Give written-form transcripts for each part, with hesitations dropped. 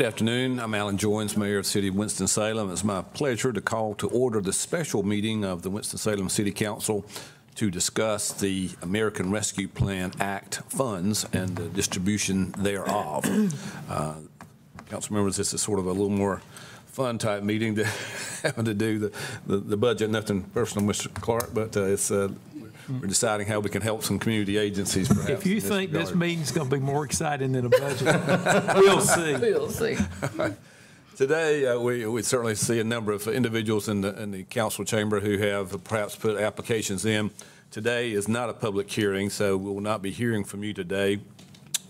Good afternoon. I'm Alan Joines, Mayor of the City of Winston-Salem. It's my pleasure to call to order the special meeting of the Winston-Salem City Council to discuss the American Rescue Plan Act funds and the distribution thereof. Council members, this is sort of a little more fun type meeting than having to do the budget. Nothing personal, Mr. Clark, but we're deciding how we can help some community agencies, perhaps. If you think this meeting's going to be more exciting than a budget, we'll see. We'll see. Today, we certainly see a number of individuals in the council chamber who have perhaps put applications in. Today is not a public hearing, so we will not be hearing from you today.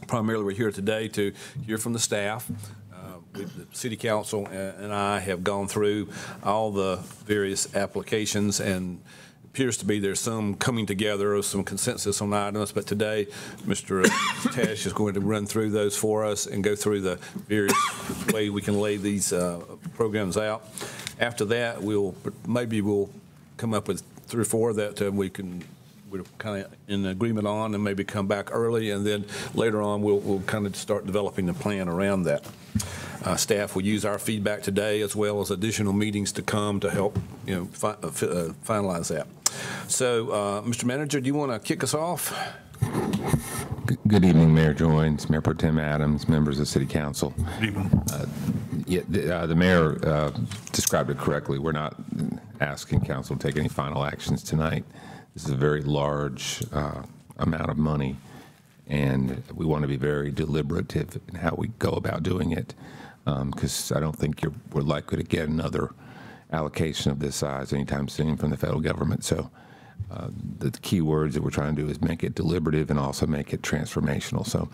Primarily, we're here today to hear from the staff. The City Council and I have gone through all the various applications, and appears to be there's some coming together or some consensus on items, but today Mr. Tash is going to run through those for us and go through the various way we can lay these programs out. After that, we'll come up with 3 or 4 that we're kind of in agreement on, and maybe come back early, and then later on we'll kind of start developing the plan around that. Staff will use our feedback today as well as additional meetings to come to help finalize that. So, Mr. Manager, do you want to kick us off? Good evening, Mayor Joines, Mayor Pro Tem Adams, members of City Council. Good evening. The mayor described it correctly. We're not asking council to take any final actions tonight. This is a very large amount of money, and we want to be very deliberative in how we go about doing it, because I don't think we're likely to get another allocation of this size anytime soon from the federal government. So the key words that we're trying to do is make it deliberative and also make it transformational. So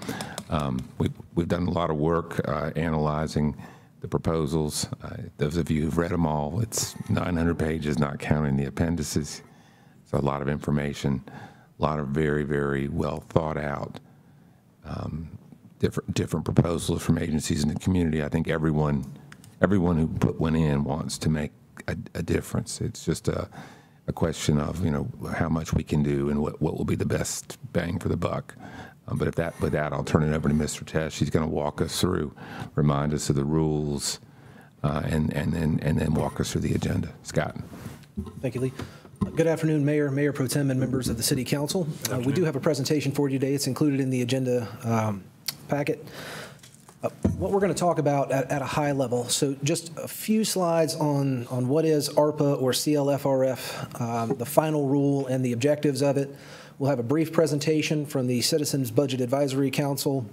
we've done a lot of work analyzing the proposals. Those of you who've read them all, it's 900 pages, not counting the appendices. It's a lot of information, a lot of very, very well thought out different proposals from agencies in the community. I think everyone who put one in wants to make a difference. It's just a question of how much we can do and what will be the best bang for the buck. But with that, I'll turn it over to Mr. Tesh. He's going to walk us through, remind us of the rules, and then walk us through the agenda. Scott. Thank you, Lee. Good afternoon, Mayor, Mayor Pro Tem, and members of the City Council. We do have a presentation for you today. It's included in the agenda packet. What we're going to talk about at a high level, so just a few slides on what is ARPA or CLFRF, the final rule and the objectives of it. We'll have a brief presentation from the Citizens Budget Advisory Council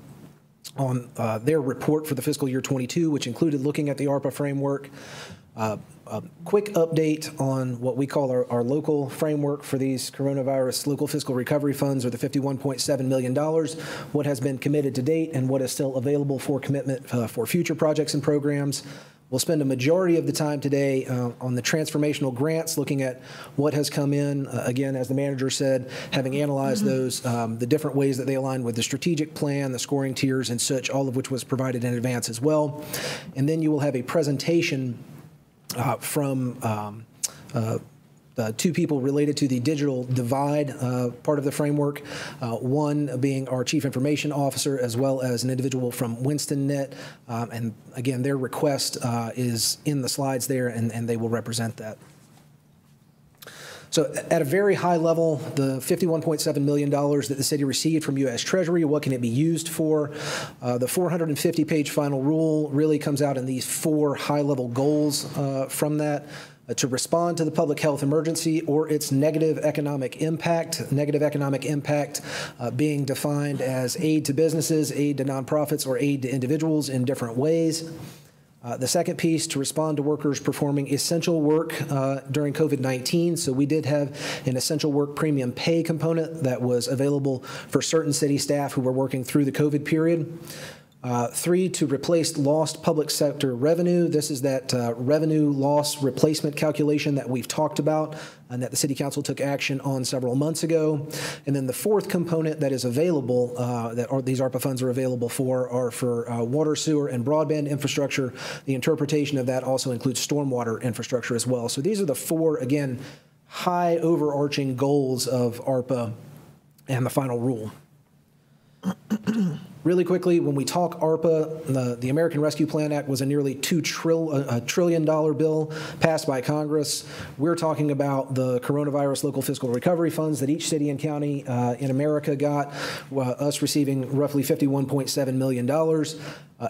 on their report for the fiscal year 22, which included looking at the ARPA framework. A quick update on what we call our local framework for these coronavirus local fiscal recovery funds, or the $51.7 million, what has been committed to date and what is still available for commitment for future projects and programs. We'll spend a majority of the time today on the transformational grants, looking at what has come in, again, as the manager said, having analyzed those, the different ways that they align with the strategic plan, the scoring tiers and such, all of which was provided in advance as well. And then you will have a presentation from 2 people related to the digital divide part of the framework, one being our Chief Information Officer, as well as an individual from WinstonNet. And again, their request is in the slides there, and they will represent that. So at a very high level, the $51.7 million that the city received from U.S. Treasury, what can it be used for? The 450-page final rule really comes out in these 4 high-level goals from that. To respond to the public health emergency or its negative economic impact being defined as aid to businesses, aid to nonprofits, or aid to individuals in different ways. The second piece, to respond to workers performing essential work during COVID-19. So we did have an essential work premium pay component that was available for certain city staff who were working through the COVID period. 3, to replace lost public sector revenue. This is that revenue loss replacement calculation that we've talked about and that the City Council took action on several months ago. And then the 4th component that is available, these ARPA funds are available for, are for water, sewer, and broadband infrastructure. The interpretation of that also includes stormwater infrastructure as well. So these are the 4, again, high overarching goals of ARPA and the final rule. Really quickly, when we talk ARPA, the American Rescue Plan Act was a nearly $2 trillion bill passed by Congress. We're talking about the coronavirus local fiscal recovery funds that each city and county in America got, us receiving roughly $51.7 million.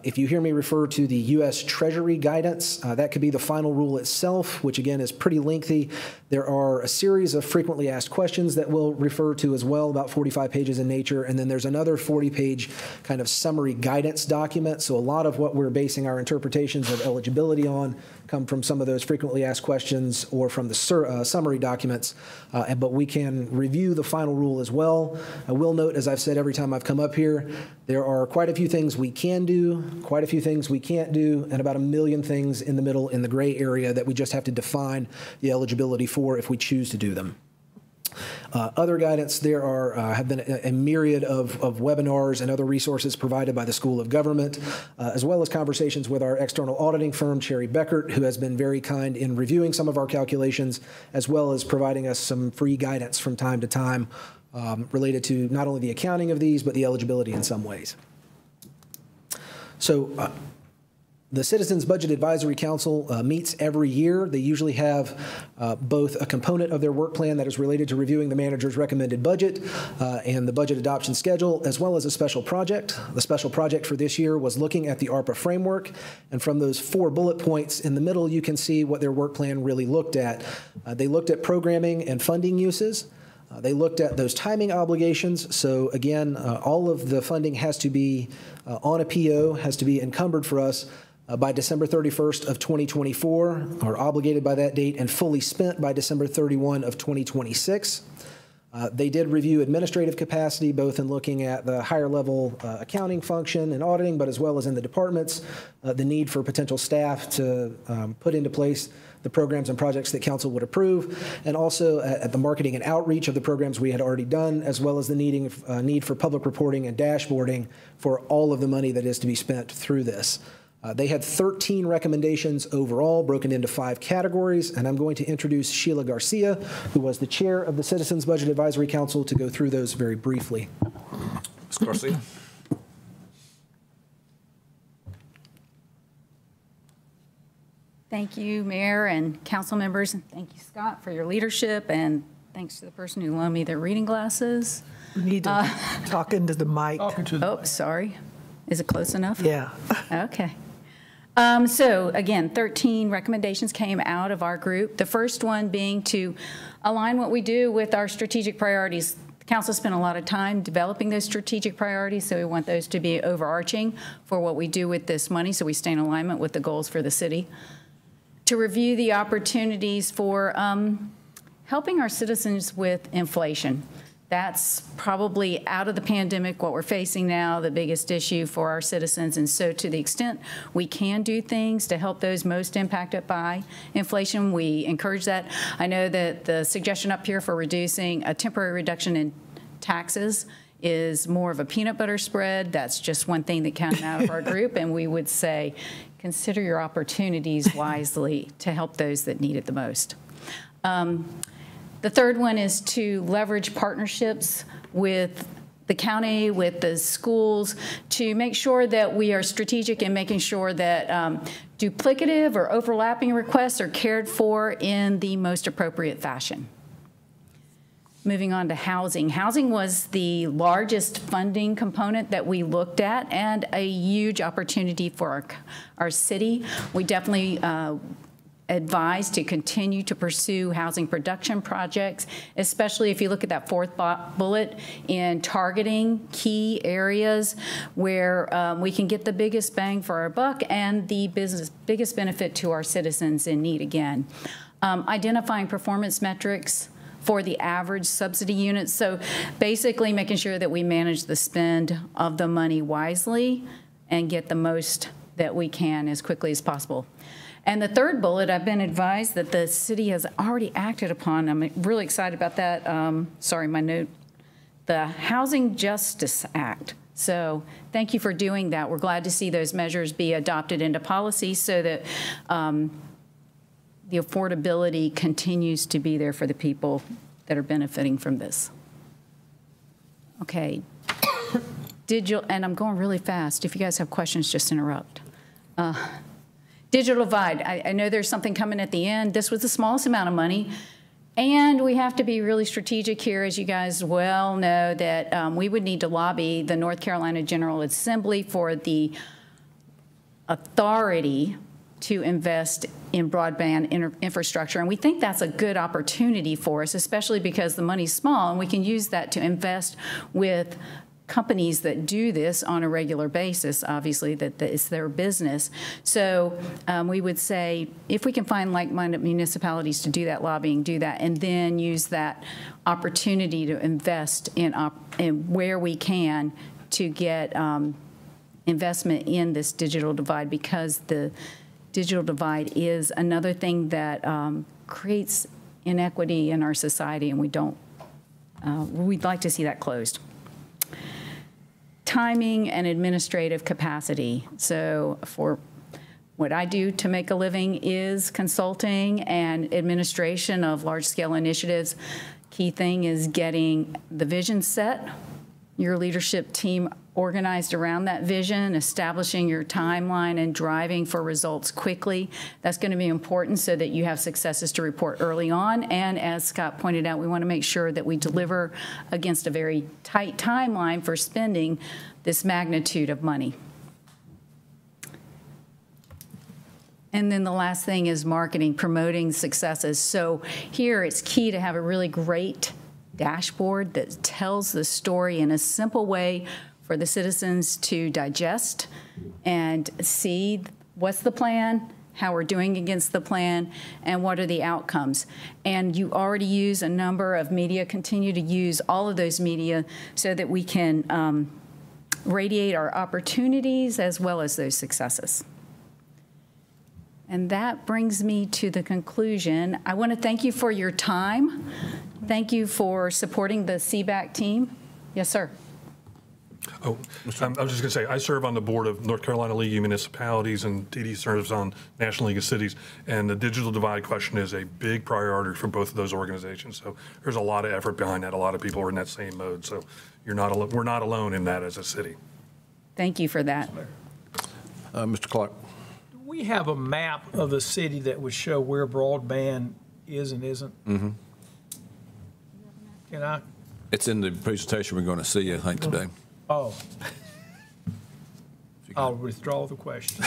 If you hear me refer to the U.S. Treasury Guidance, that could be the final rule itself, which again is pretty lengthy. There are a series of frequently asked questions that we'll refer to as well, about 45 pages in nature, and then there's another 40-page kind of summary guidance document. So a lot of what we're basing our interpretations of eligibility on come from some of those frequently asked questions or from the summary documents, but we can review the final rule as well. I will note, as I've said every time I've come up here, there are quite a few things we can do, quite a few things we can't do, and about a million things in the middle in the gray area that we just have to define the eligibility for if we choose to do them. Other guidance, there have been a myriad of webinars and other resources provided by the School of Government, as well as conversations with our external auditing firm, Cherry Beckert, who has been very kind in reviewing some of our calculations, as well as providing us some free guidance from time to time related to not only the accounting of these, but the eligibility in some ways. So the Citizens Budget Advisory Council meets every year. They usually have both a component of their work plan that is related to reviewing the manager's recommended budget and the budget adoption schedule, as well as a special project. The special project for this year was looking at the ARPA framework, and from those 4 bullet points in the middle, you can see what their work plan really looked at. They looked at programming and funding uses. They looked at those timing obligations. So again, all of the funding has to be on a PO, has to be encumbered for us by December 31st of 2024, or obligated by that date and fully spent by December 31 of 2026. They did review administrative capacity, both in looking at the higher level accounting function and auditing, but as well as in the departments, the need for potential staff to put into place the programs and projects that council would approve, and also at the marketing and outreach of the programs we had already done, as well as the need for public reporting and dashboarding for all of the money that is to be spent through this. They had 13 recommendations overall, broken into 5 categories, and I'm going to introduce Sheila Garcia, who was the chair of the Citizens Budget Advisory Council, to go through those very briefly. Ms. Garcia. Thank you, Mayor and council members, and thank you, Scott, for your leadership, and thanks to the person who loaned me their reading glasses. You need to talk into the mic. Oh, sorry. Is it close enough? Yeah. Okay. So again, 13 recommendations came out of our group. The first one being to align what we do with our strategic priorities. The council spent a lot of time developing those strategic priorities, so we want those to be overarching for what we do with this money, so we stay in alignment with the goals for the city. To review the opportunities for helping our citizens with inflation. That's probably out of the pandemic, what we're facing now, the biggest issue for our citizens. And so to the extent we can do things to help those most impacted by inflation, we encourage that. I know that the suggestion up here for reducing a temporary reduction in taxes is more of a peanut butter spread. That's just one thing that came out of our group. And we would say, consider your opportunities wisely to help those that need it the most. The third one is to leverage partnerships with the county, with the schools, to make sure that we are strategic in making sure that duplicative or overlapping requests are cared for in the most appropriate fashion. Moving on to housing. Housing was the largest funding component that we looked at and a huge opportunity for our city. We definitely advised to continue to pursue housing production projects, especially if you look at that 4th bullet in targeting key areas where we can get the biggest bang for our buck and the biggest benefit to our citizens in need again. Identifying performance metrics for the average subsidy units. So basically making sure that we manage the spend of the money wisely and get the most that we can as quickly as possible. And the third bullet, I've been advised that the city has already acted upon. I'm really excited about that. Sorry, my note. The Housing Justice Act. So thank you for doing that. We're glad to see those measures be adopted into policy so that the affordability continues to be there for the people that are benefiting from this. Okay. digital, and I'm going really fast. If you guys have questions, just interrupt. Digital divide. I know there's something coming at the end. This was the smallest amount of money. And we have to be really strategic here, as you guys well know, that we would need to lobby the North Carolina General Assembly for the authority to invest in broadband infrastructure. And we think that's a good opportunity for us, especially because the money's small, and we can use that to invest with companies that do this on a regular basis, obviously, that it's their business. So we would say, if we can find like-minded municipalities to do that lobbying, do that, and then use that opportunity to invest in where we can to get investment in this digital divide, because the digital divide is another thing that creates inequity in our society, and we'd like to see that closed. Timing and administrative capacity. So for what I do to make a living is consulting and administration of large-scale initiatives. Key thing is getting the vision set, your leadership team organized around that vision, establishing your timeline and driving for results quickly. That's going to be important so that you have successes to report early on. And as Scott pointed out, we want to make sure that we deliver against a very tight timeline for spending this magnitude of money. And then the last thing is marketing, promoting successes. So here it's key to have a really great dashboard that tells the story in a simple way for the citizens to digest and see what's the plan, how we're doing against the plan, and what are the outcomes. And you already use a number of media, continue to use all of those media so that we can radiate our opportunities as well as those successes. And that brings me to the conclusion. I want to thank you for your time. Thank you for supporting the CBAC team. Yes, sir. Oh, I was just going to say, I serve on the board of North Carolina League of Municipalities, and TD serves on National League of Cities. And the digital divide question is a big priority for both of those organizations. So there's a lot of effort behind that. A lot of people are in that same mode. So we're not alone in that as a city. Thank you for that. Mr. Clark. Do we have a map of the city that would show where broadband is and isn't? Mm-hmm. Can I? It's in the presentation we're going to see, I think, today. Oh. I'll withdraw the question.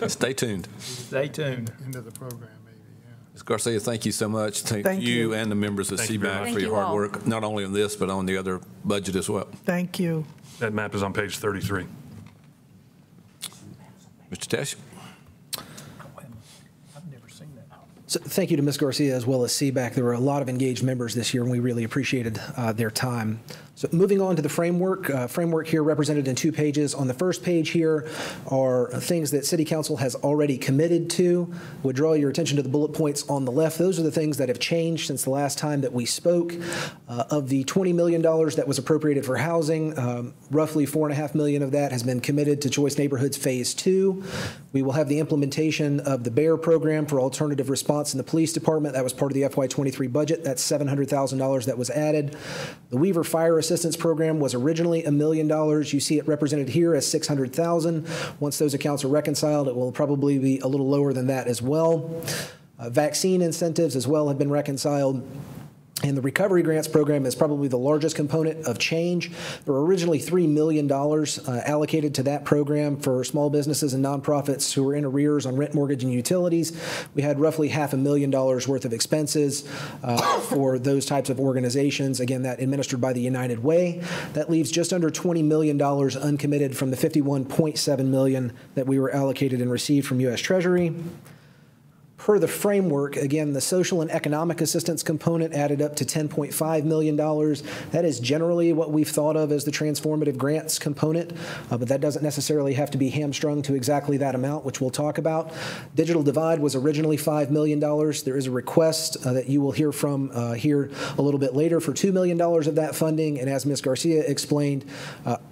Stay tuned. Stay tuned. Into the program, maybe, yeah. Ms. Garcia, thank you so much. Thank you and the members of CBAC for your hard work, not only on this, but on the other budget as well. Thank you. That map is on page 33. Mr. Tesh. I've never seen that. So thank you to Ms. Garcia as well as CBAC. There were a lot of engaged members this year, and we really appreciated their time. So moving on to the framework here represented in 2 pages. On the first page here are things that City Council has already committed to. Would draw your attention to the bullet points on the left. Those are the things that have changed since the last time that we spoke. Of the $20 million that was appropriated for housing, roughly $4.5 million of that has been committed to Choice Neighborhoods Phase 2. We will have the implementation of the BEAR program for alternative response in the police department. That was part of the FY23 budget. That's $700,000 that was added. The Weaver Fire Assistance Program was originally $1 million. You see it represented here as $600,000. Once those accounts are reconciled, it will probably be a little lower than that as well. Vaccine incentives as well have been reconciled. And the Recovery Grants program is probably the largest component of change. There were originally $3 million allocated to that program for small businesses and nonprofits who were in arrears on rent, mortgage, and utilities. We had roughly $500,000 worth of expenses for those types of organizations, again, that administered by the United Way. That leaves just under $20 million uncommitted from the $51.7 million that we were allocated and received from U.S. Treasury. Per the framework, again, the social and economic assistance component added up to $10.5 million. That is generally what we've thought of as the transformative grants component, but that doesn't necessarily have to be hamstrung to exactly that amount, which we'll talk about. Digital divide was originally $5 million. There is a request that you will hear from here a little bit later for $2 million of that funding, and as Ms. Garcia explained,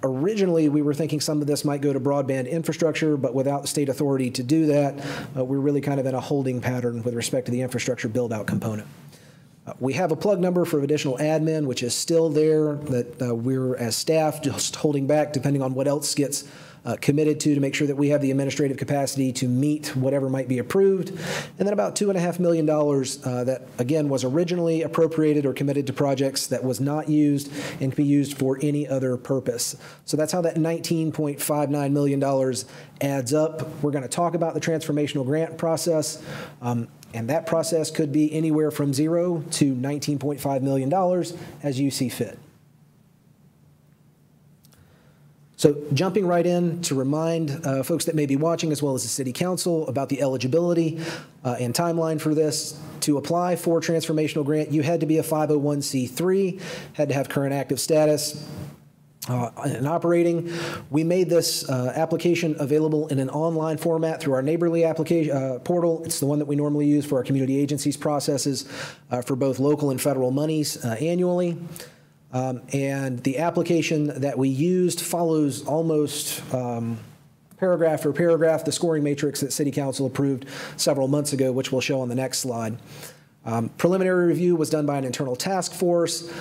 originally we were thinking some of this might go to broadband infrastructure, but without state authority to do that, we're really kind of in a holding pattern with respect to the infrastructure build-out component. We have a plug number for additional admin, which is still there, that we're, as staff, just holding back depending on what else gets committed to make sure that we have the administrative capacity to meet whatever might be approved. And then about $2.5 million that, again, was originally appropriated or committed to projects that was not used and can be used for any other purpose. So that's how that $19.59 million adds up. We're going to talk about the transformational grant process. And that process could be anywhere from $0 to $19.5 million as you see fit. So jumping right in to remind folks that may be watching, as well as the City Council, about the eligibility and timeline for this. To apply for transformational grant, you had to be a 501c3, had to have current active status, and operating. We made this application available in an online format through our Neighborly application portal. It's the one that we normally use for our community agencies processes for both local and federal monies annually. And the application that we used follows almost paragraph for paragraph the scoring matrix that City Council approved several months ago, which we'll show on the next slide. Preliminary review was done by an internal task force.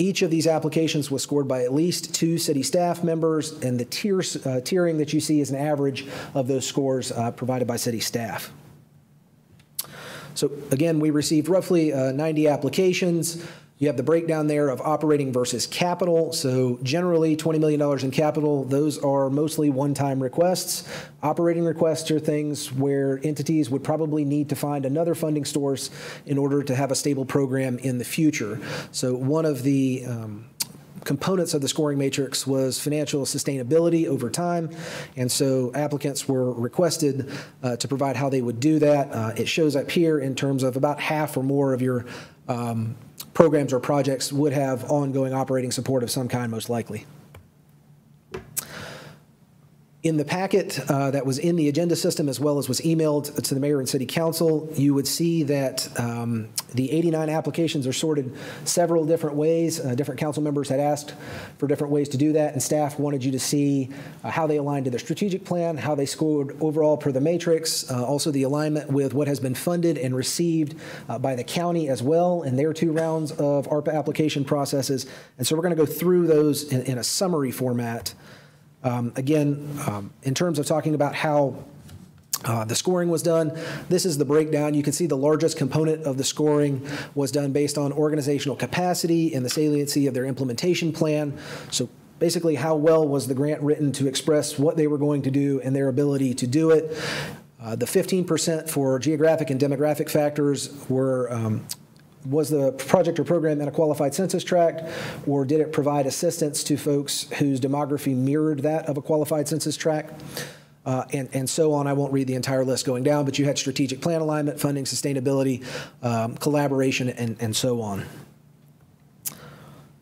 Each of these applications was scored by at least 2 city staff members, and the tiering that you see is an average of those scores provided by city staff. So again, we received roughly 90 applications. You have the breakdown there of operating versus capital. So generally, $20 million in capital, those are mostly one-time requests. Operating requests are things where entities would probably need to find another funding source in order to have a stable program in the future. So one of the components of the scoring matrix was financial sustainability over time, and so applicants were requested to provide how they would do that. It shows up here in terms of about half or more of your programs or projects would have ongoing operating support of some kind, most likely. In the packet that was in the agenda system, as well as was emailed to the mayor and city council, you would see that the 89 applications are sorted several different ways. Different council members had asked for different ways to do that, and staff wanted you to see how they aligned to the strategic plan, how they scored overall per the matrix, also the alignment with what has been funded and received by the county as well in their 2 rounds of ARPA application processes. And so we're going to go through those in a summary format. Again, in terms of talking about how the scoring was done, this is the breakdown. You can see the largest component of the scoring was done based on organizational capacity and the saliency of their implementation plan. So basically, how well was the grant written to express what they were going to do and their ability to do it. The 15% for geographic and demographic factors were was the project or program in a qualified census tract, or did it provide assistance to folks whose demography mirrored that of a qualified census tract? And so on. I won't read the entire list going down, but you had strategic plan alignment, funding, sustainability, collaboration, and so on.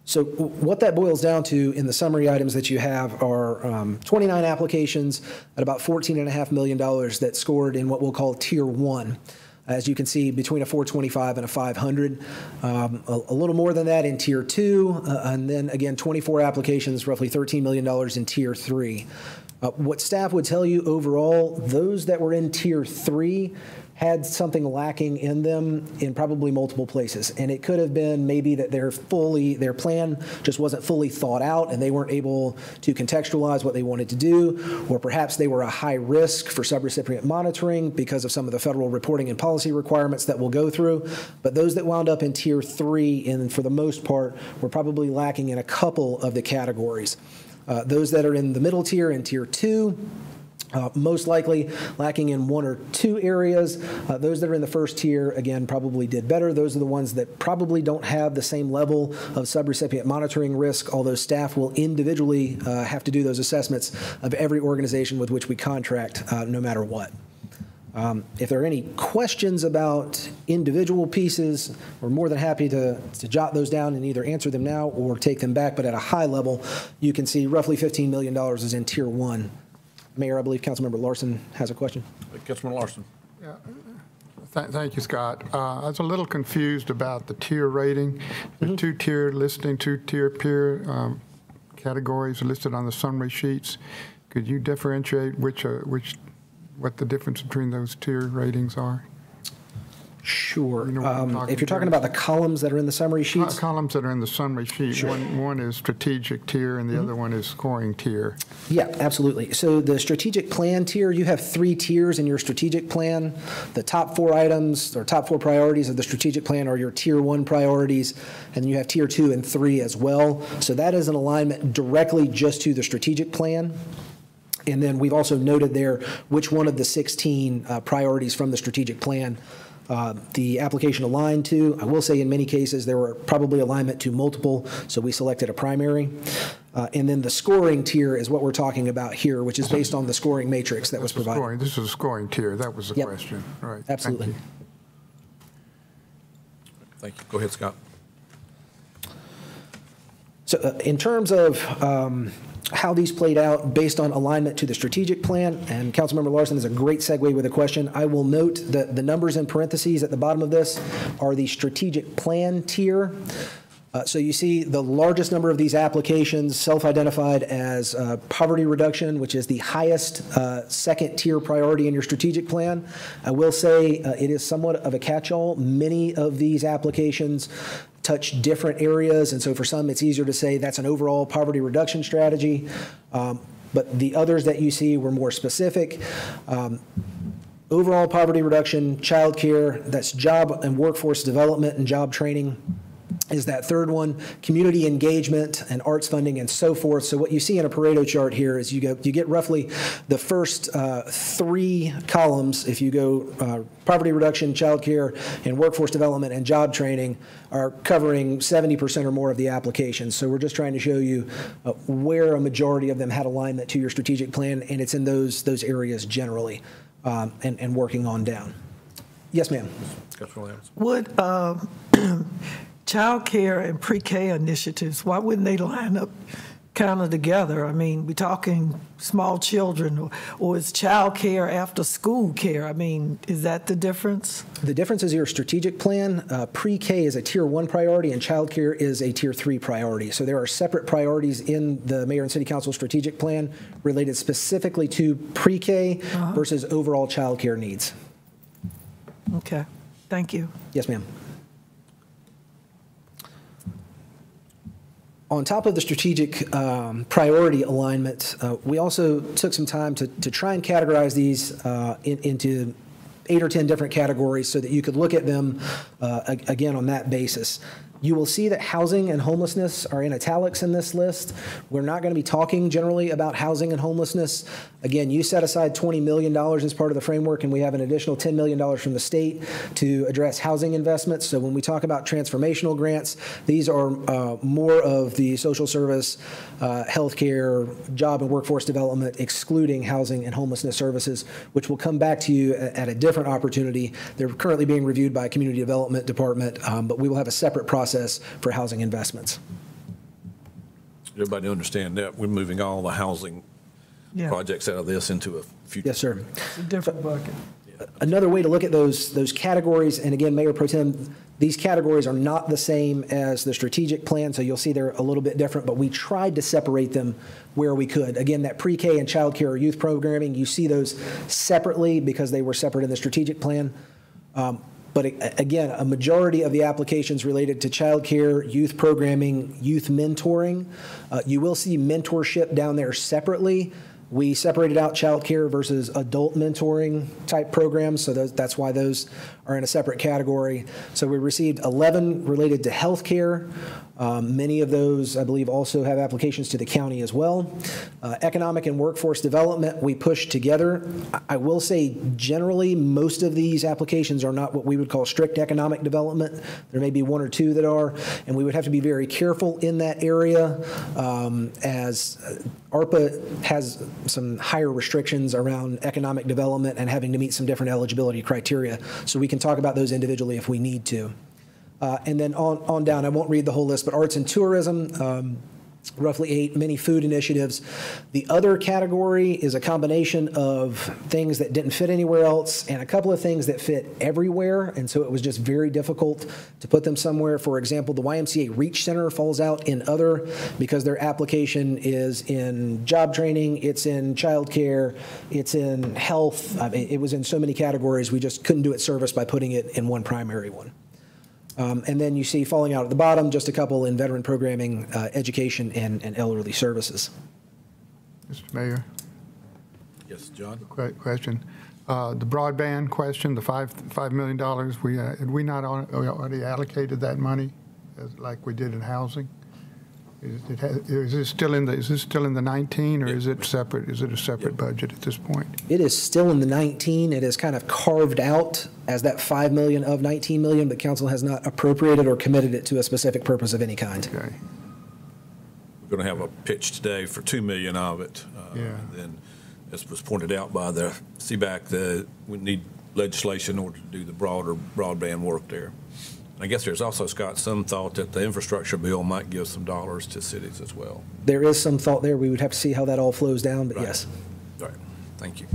So what that boils down to in the summary items that you have are 29 applications at about $14.5 million that scored in what we'll call Tier 1. As you can see, between a 425 and a 500. A little more than that in Tier 2, and then again, 24 applications, roughly $13 million in Tier 3. What staff would tell you overall, those that were in Tier 3 had something lacking in them in probably multiple places. And it could have been maybe that their plan just wasn't fully thought out and they weren't able to contextualize what they wanted to do, or perhaps they were a high risk for subrecipient monitoring because of some of the federal reporting and policy requirements that we'll go through. But those that wound up in Tier 3, and for the most part, were probably lacking in a couple of the categories. Those that are in the middle tier, in Tier 2, most likely lacking in 1 or 2 areas. Those that are in the first tier, again, probably did better. Those are the ones that probably don't have the same level of subrecipient monitoring risk, although staff will individually have to do those assessments of every organization with which we contract, no matter what. If there are any questions about individual pieces, we're more than happy to jot those down and either answer them now or take them back. But at a high level, you can see roughly $15 million is in Tier 1. Mayor, I believe Councilmember Larson has a question. Councilman Larson. Yeah. Thank you, Scott. I was a little confused about the tier rating. The 2-tier listing, 2-tier peer categories listed on the summary sheets. Could you differentiate what the difference between those tier ratings are? Sure. You know what I'm talking If you're talking about the columns that are in the summary sheets? Columns that are in the summary sheet. Sure. One is strategic tier and the other one is scoring tier. Yeah, absolutely. So the strategic plan tier, you have 3 tiers in your strategic plan. The top 4 items or top 4 priorities of the strategic plan are your tier 1 priorities, and then you have tier 2 and 3 as well. So that is an alignment directly just to the strategic plan. And then we've also noted there which one of the 16 priorities from the strategic plan the application aligned to. I will say in many cases there were probably alignment to multiple, so we selected a primary. And then the scoring tier is what we're talking about here, which is based on the scoring matrix that was provided. This is a scoring tier. That was the Yep. question. All right. Absolutely. Thank you. Thank you. Go ahead, Scott. So in terms of how these played out based on alignment to the strategic plan, and Councilmember Larson is a great segue with a question. I will note that the numbers in parentheses at the bottom of this are the strategic plan tier. So you see the largest number of these applications self-identified as poverty reduction, which is the highest second tier priority in your strategic plan. I will say it is somewhat of a catch-all. Many of these applications touch different areas, and so for some it's easier to say that's an overall poverty reduction strategy. But the others that you see were more specific. Overall poverty reduction, child care, that's job and workforce development and job training is that third one, community engagement and arts funding and so forth. So what you see in a Pareto chart here is you get roughly the first 3 columns. If you go poverty reduction, child care, and workforce development and job training are covering 70% or more of the applications. So we're just trying to show you where a majority of them had alignment to your strategic plan, and it's in those areas generally, and working on down. Yes, ma'am. Would child care and pre-K initiatives, why wouldn't they line up kind of together? I mean, we're talking small children, or is child care after school care? I mean, is that the difference? The difference is your strategic plan. Pre-K is a tier 1 priority and child care is a tier 3 priority. So there are separate priorities in the Mayor and City Council strategic plan related specifically to pre-K versus overall child care needs. Okay, thank you. Yes, ma'am. On top of the strategic priority alignment, we also took some time to try and categorize these into 8 or 10 different categories so that you could look at them again on that basis. You will see that housing and homelessness are in italics in this list. We're not going to be talking generally about housing and homelessness. Again, you set aside $20 million as part of the framework, and we have an additional $10 million from the state to address housing investments. So when we talk about transformational grants, these are more of the social service, healthcare, job and workforce development, excluding housing and homelessness services, which will come back to you at a different opportunity. They're currently being reviewed by a community development department, but we will have a separate process for housing investments. Everybody understand that we're moving all the housing projects out of this into a future. Yes, sir. It's a different bucket. Another way to look at those categories, and again, Mayor Pro Tem, these categories are not the same as the strategic plan, so you'll see they're a little bit different, but we tried to separate them where we could. Again, that pre-K and child care or youth programming, you see those separately because they were separate in the strategic plan. But again, a majority of the applications related to child care, youth programming, youth mentoring. You will see mentorship down there separately. We separated out child care versus adult mentoring type programs, so that's why those are in a separate category. So we received 11 related to health care. Many of those, I believe, also have applications to the county as well. Economic and workforce development, we pushed together. I will say, generally, most of these applications are not what we would call strict economic development. There may be 1 or 2 that are, and we would have to be very careful in that area as ARPA has some higher restrictions around economic development and having to meet some different eligibility criteria. So we can talk about those individually if we need to. And then on down, I won't read the whole list, but arts and tourism, roughly 8 mini food initiatives. The other category is a combination of things that didn't fit anywhere else and a couple of things that fit everywhere, and so it was just very difficult to put them somewhere. For example, the YMCA Reach Center falls out in other because their application is in job training, it's in childcare, it's in health. I mean, it was in so many categories, we just couldn't do it service by putting it in one primary one. And then you see falling out at the bottom, just a couple in veteran programming, education, and elderly services. Mr. Mayor, Yes, John? question. The broadband question, the $5 million, had we not already allocated that money like we did in housing? Is this still in the 19, or is it separate? Is it a separate budget at this point? It is still in the 19. It is kind of carved out as that $5 million of 19 million, but council has not appropriated or committed it to a specific purpose of any kind. Okay. We're going to have a pitch today for $2 million of it. Yeah. And then, as was pointed out by the CBAC, that we need legislation in order to do the broader broadband work there. I guess there's also, Scott, some thought that the infrastructure bill might give some dollars to cities as well. There is some thought there. We would have to see how that all flows down, but Right. yes. All right, thank you.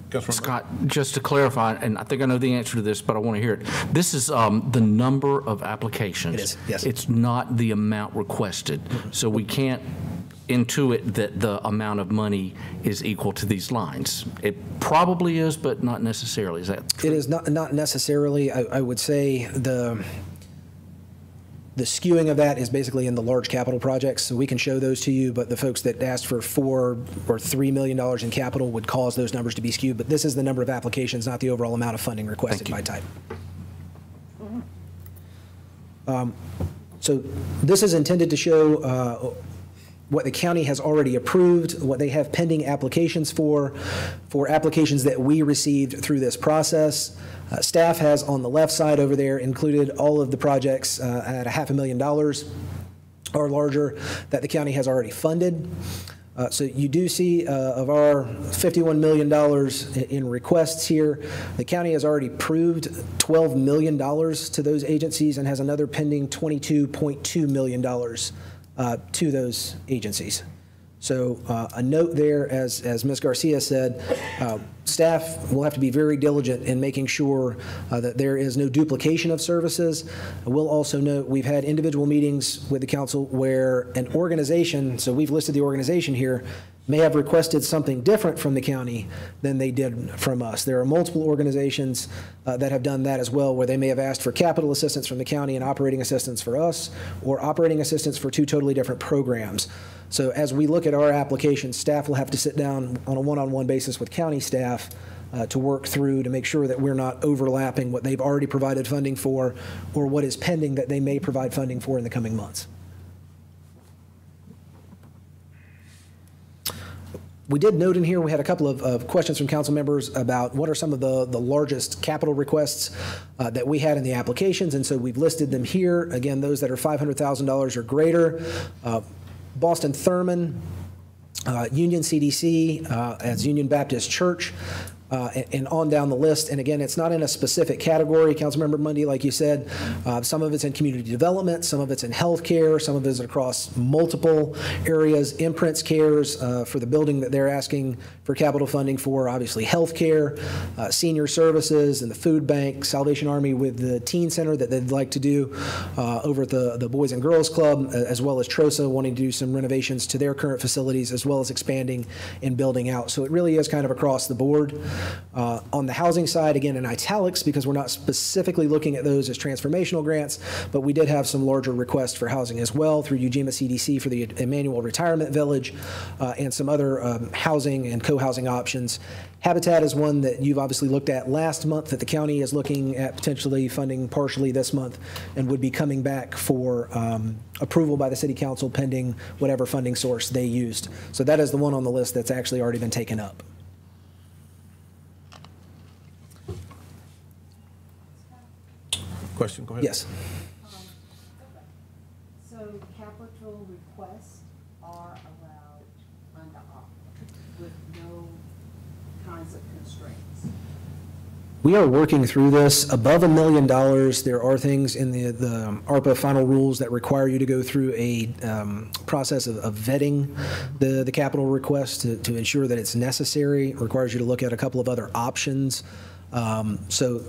Councilmember? Scott, just to clarify, and I think I know the answer to this, but I want to hear it. This is the number of applications. It is, yes. It's not the amount requested. So we can't intuit that the amount of money is equal to these lines. It probably is, but not necessarily. Is that true? It is not necessarily. I would say the skewing of that is basically in the large capital projects, so we can show those to you, but the folks that asked for $4 or $3 million in capital would cause those numbers to be skewed, but this is the number of applications, not the overall amount of funding requested by type. So this is intended to show what the county has already approved, what they have pending applications for applications that we received through this process. Staff has on the left side over there included all of the projects at $500,000 or larger that the county has already funded. So you do see of our $51 million in requests here, the county has already approved $12 million to those agencies and has another pending $22.2 million to those agencies. So a note there, as Ms. Garcia said, staff will have to be very diligent in making sure that there is no duplication of services. We'll also note we've had individual meetings with the council where an organization, so we've listed the organization here, may have requested something different from the county than they did from us. There are multiple organizations that have done that as well, where they may have asked for capital assistance from the county and operating assistance for us, or operating assistance for two totally different programs. So as we look at our application, staff will have to sit down on a one-on-one basis with county staff to work through to make sure that we're not overlapping what they've already provided funding for or what is pending that they may provide funding for in the coming months. We did note in here, we had a couple of questions from council members about what are some of the largest capital requests that we had in the applications, and so we've listed them here. Again, those that are $500,000 or greater. Boston Thurman, Union CDC, as Union Baptist Church, and on down the list. And again, it's not in a specific category, Councilmember Mundy, like you said. Some of it's in community development, some of it's in healthcare, some of it's across multiple areas. Imprints cares for the building that they're asking for capital funding for, obviously healthcare, senior services, and the food bank, Salvation Army with the teen center that they'd like to do over at the Boys and Girls Club, as well as TROSA wanting to do some renovations to their current facilities, as well as expanding and building out. So it really is kind of across the board. On the housing side, again, in italics, because we're not specifically looking at those as transformational grants, but we did have some larger requests for housing as well through UGMA CDC for the Emmanuel Retirement Village and some other housing and co-housing options. Habitat is one that you've obviously looked at last month that the county is looking at potentially funding partially this month and would be coming back for approval by the city council pending whatever funding source they used. So that is the one on the list that's actually already been taken up. Question, go ahead. Yes. So capital requests are allowed under OPT with no kinds of constraints? We are working through this. Above $1 million, there are things in the ARPA final rules that require you to go through a process of vetting the capital request to ensure that it's necessary. It requires you to look at a couple of other options. So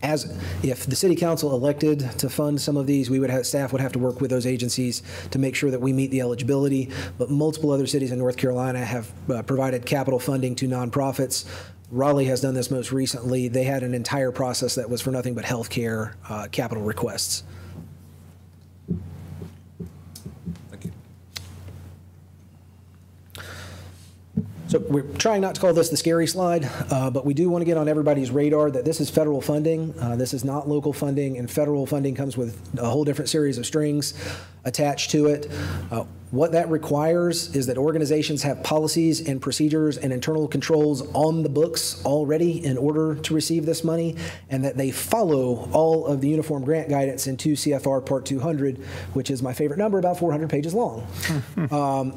if the city council elected to fund some of these, staff would have to work with those agencies to make sure that we meet the eligibility. But multiple other cities in North Carolina have provided capital funding to nonprofits. Raleigh has done this most recently. They had an entire process that was for nothing but healthcare capital requests. Thank you. So we're trying not to call this the scary slide, but we do want to get on everybody's radar that this is federal funding. This is not local funding, and federal funding comes with a whole different series of strings attached to it. What that requires is that organizations have policies and procedures and internal controls on the books already in order to receive this money, and that they follow all of the Uniform Grant Guidance in 2 CFR Part 200, which is my favorite number, about 400 pages long.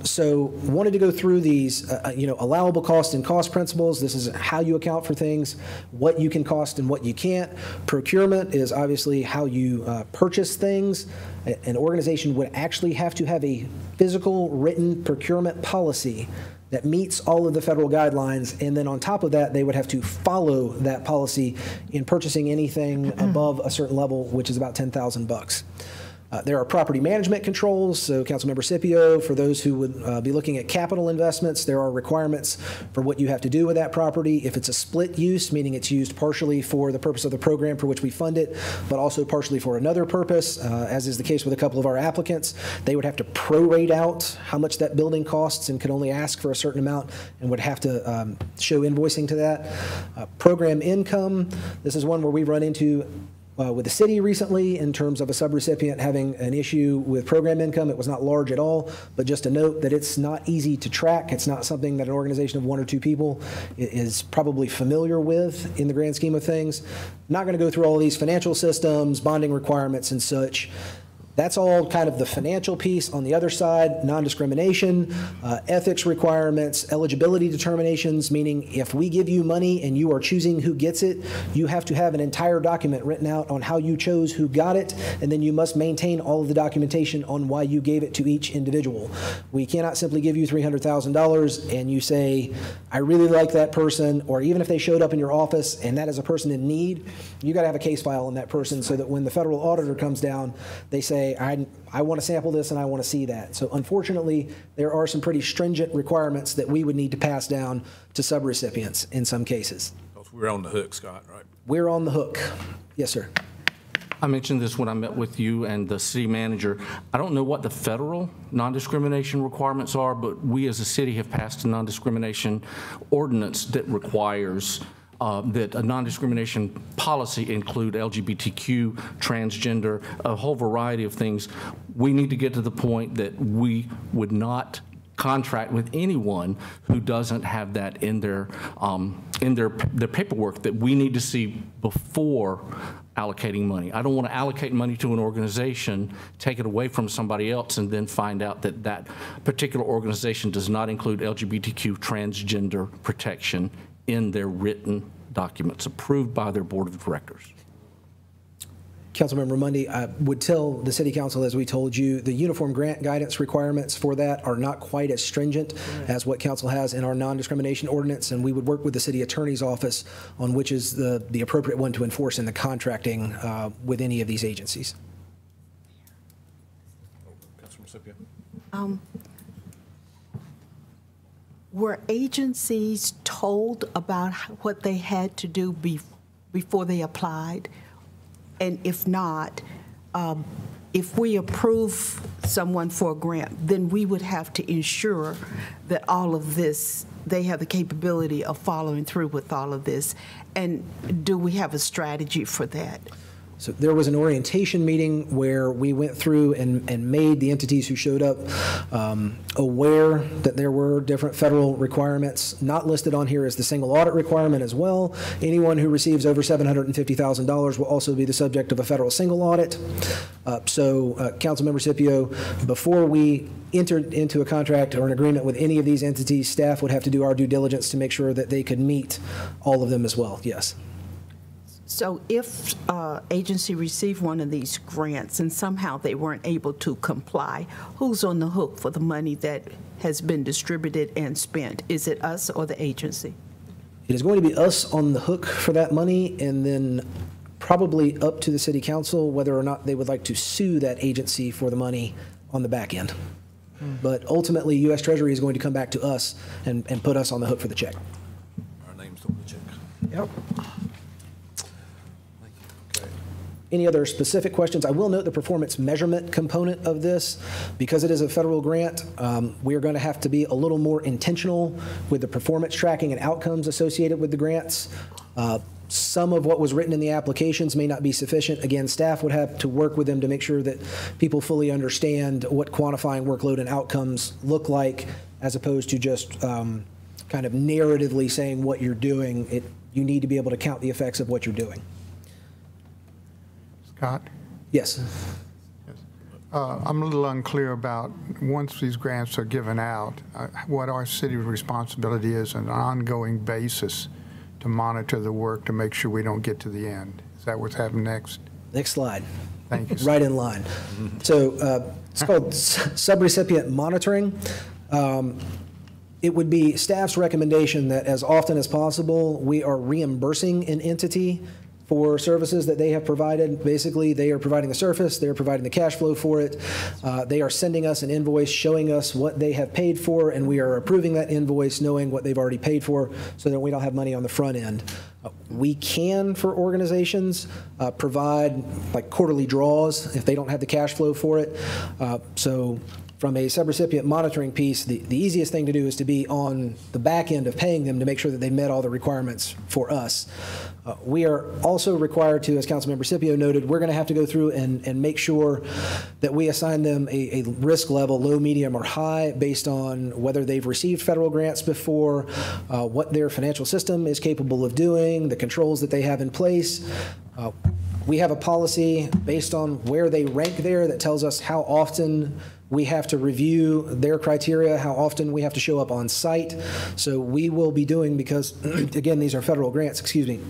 So wanted to go through these, allowable cost and cost principles. This is how you account for things, what you can cost and what you can't. Procurement is obviously how you purchase things. An organization would actually have to have a physical written procurement policy that meets all of the federal guidelines, and then on top of that, they would have to follow that policy in purchasing anything above a certain level, which is about $10,000. There are property management controls. So Councilmember Scipio, for those who would be looking at capital investments, there are requirements for what you have to do with that property. If it's a split use, meaning it's used partially for the purpose of the program for which we fund it, but also partially for another purpose, as is the case with a couple of our applicants, they would have to prorate out how much that building costs and could only ask for a certain amount and would have to show invoicing to that. Program income, this is one where we run into with the city recently in terms of a subrecipient having an issue with program income. It was not large at all, but just a note that it's not easy to track. It's not something that an organization of 1 or 2 people is probably familiar with in the grand scheme of things. Not going to go through all of these financial systems, bonding requirements and such. That's all kind of the financial piece. On the other side, non-discrimination, ethics requirements, eligibility determinations, meaning if we give you money and you are choosing who gets it, you have to have an entire document written out on how you chose who got it, and then you must maintain all of the documentation on why you gave it to each individual. We cannot simply give you $300,000 and you say, I really like that person, or even if they showed up in your office and that is a person in need, you got to have a case file on that person so that when the federal auditor comes down, they say, I want to sample this and I want to see that. So unfortunately, there are some pretty stringent requirements that we would need to pass down to subrecipients in some cases. We're on the hook, Scott, right? We're on the hook. Yes, sir. I mentioned this when I met with you and the city manager. I don't know what the federal non-discrimination requirements are, but we as a city have passed a non-discrimination ordinance that requires that a non-discrimination policy include LGBTQ, transgender, a whole variety of things. We need to get to the point that we would not contract with anyone who doesn't have that in their paperwork that we need to see before allocating money. I don't want to allocate money to an organization, take it away from somebody else, and then find out that that particular organization does not include LGBTQ transgender protection in their written documents approved by their board of directors. Councilmember Mundy, I would tell the City Council, as we told you, the Uniform Grant Guidance requirements for that are not quite as stringent as what Council has in our non-discrimination ordinance, and we would work with the City Attorney's Office on which is the appropriate one to enforce in the contracting with any of these agencies. Councilman Scipio. Were agencies told about what they had to do before they applied? And if not, if we approve someone for a grant, then we would have to ensure that all of this, they have the capability of following through with all of this. And do we have a strategy for that? So there was an orientation meeting where we went through and made the entities who showed up aware that there were different federal requirements. Not listed on here is the single audit requirement as well. Anyone who receives over $750,000 will also be the subject of a federal single audit. Councilmember Scipio, before we entered into a contract or an agreement with any of these entities, staff would have to do our due diligence to make sure that they could meet all of them as well, yes. So if agency received one of these grants and somehow they weren't able to comply, who's on the hook for the money that has been distributed and spent? Is it us or the agency? It is going to be us on the hook for that money, and then probably up to the city council whether or not they would like to sue that agency for the money on the back end. But ultimately, U.S. Treasury is going to come back to us and put us on the hook for the check. Our name's on the check. Yep. Any other specific questions? I will note the performance measurement component of this. Because it is a federal grant, we are going to have to be a little more intentional with the performance tracking and outcomes associated with the grants. Some of what was written in the applications may not be sufficient. Again, staff would have to work with them to make sure that people fully understand what quantifying workload and outcomes look like, as opposed to just kind of narratively saying what you're doing. You need to be able to count the effects of what you're doing. Scott? Yes. I'm a little unclear about, once these grants are given out, what our city's responsibility is on an ongoing basis to monitor the work to make sure we don't get to the end. Is that what's happening next? Next slide. Thank you. Right in line. So it's called subrecipient monitoring. It would be staff's recommendation that as often as possible, we are reimbursing an entity for services that they have provided. Basically, they are providing the surface, they're providing the cash flow for it. They are sending us an invoice showing us what they have paid for, and we are approving that invoice knowing what they've already paid for so that we don't have money on the front end. We can, for organizations, provide like quarterly draws if they don't have the cash flow for it. So from a subrecipient monitoring piece, the easiest thing to do is to be on the back end of paying them to make sure that they met all the requirements for us. We are also required to, as Councilmember Scipio noted, we're going to have to go through and make sure that we assign them a risk level, low, medium, or high, based on whether they've received federal grants before, what their financial system is capable of doing, the controls that they have in place. We have a policy based on where they rank there that tells us how often we have to review their criteria, how often we have to show up on site. So we will be doing, because again, these are federal grants, excuse me,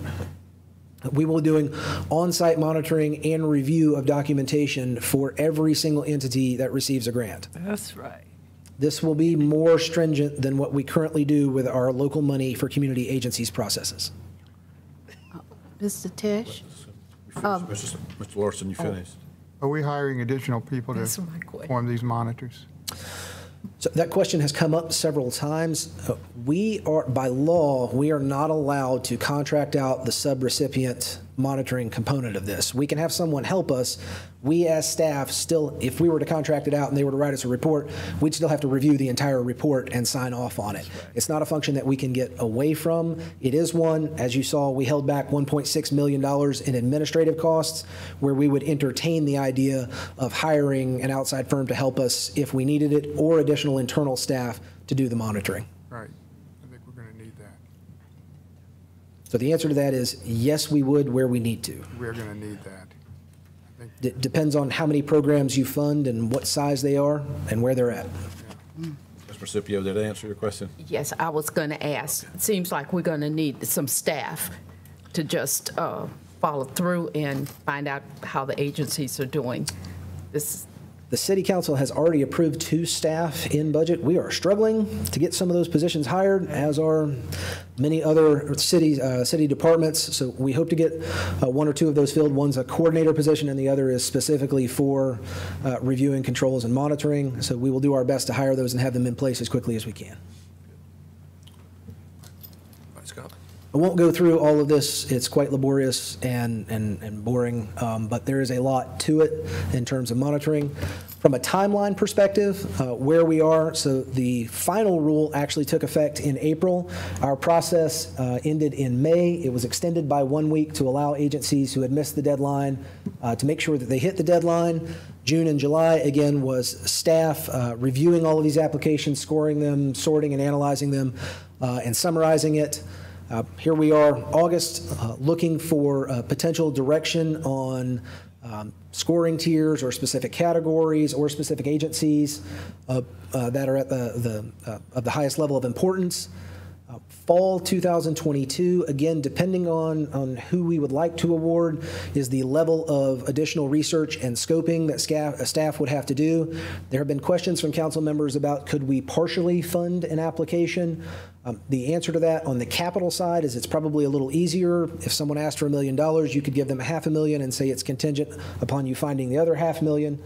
we will be doing on-site monitoring and review of documentation for every single entity that receives a grant. That's right. This will be more stringent than what we currently do with our local money for community agencies processes. Mr. Tisch? Mr. Larson, you finished? Are we hiring additional people to form these monitors? So that question has come up several times. We are, by law, we are not allowed to contract out the subrecipient monitoring component of this. We can have someone help us. We as staff still, if we were to contract it out and they were to write us a report, we'd still have to review the entire report and sign off on it. It's not a function that we can get away from. It is one. As you saw, we held back $1.6 million in administrative costs, where we would entertain the idea of hiring an outside firm to help us if we needed it, or additional internal staff to do the monitoring. Right. I think we're going to need that. So the answer to that is yes, we would, where we need to. We're going to need that. It depends on how many programs you fund and what size they are and where they're at. Mr. Scipio, did I answer your question? Yes, I was going to ask. It seems like we're going to need some staff to just follow through and find out how the agencies are doing this. The City Council has already approved 2 staff in budget. We are struggling to get some of those positions hired, as are many other city departments. So we hope to get 1 or 2 of those filled. One's a coordinator position, and the other is specifically for reviewing controls and monitoring. So we will do our best to hire those and have them in place as quickly as we can. Scott. I won't go through all of this. It's quite laborious and boring, but there is a lot to it in terms of monitoring. From a timeline perspective, where we are, so the final rule actually took effect in April. Our process ended in May. It was extended by 1 week to allow agencies who had missed the deadline to make sure that they hit the deadline. June and July, again, was staff reviewing all of these applications, scoring them, sorting and analyzing them, and summarizing it. Here we are, August, looking for potential direction on scoring tiers or specific categories or specific agencies that are at the highest level of importance. Fall 2022, again, depending on who we would like to award, is the level of additional research and scoping that staff would have to do. There have been questions from council members about could we partially fund an application. The answer to that on the capital side is it's probably a little easier. If someone asked for $1 million, you could give them $500,000 and say it's contingent upon you finding the other $500,000.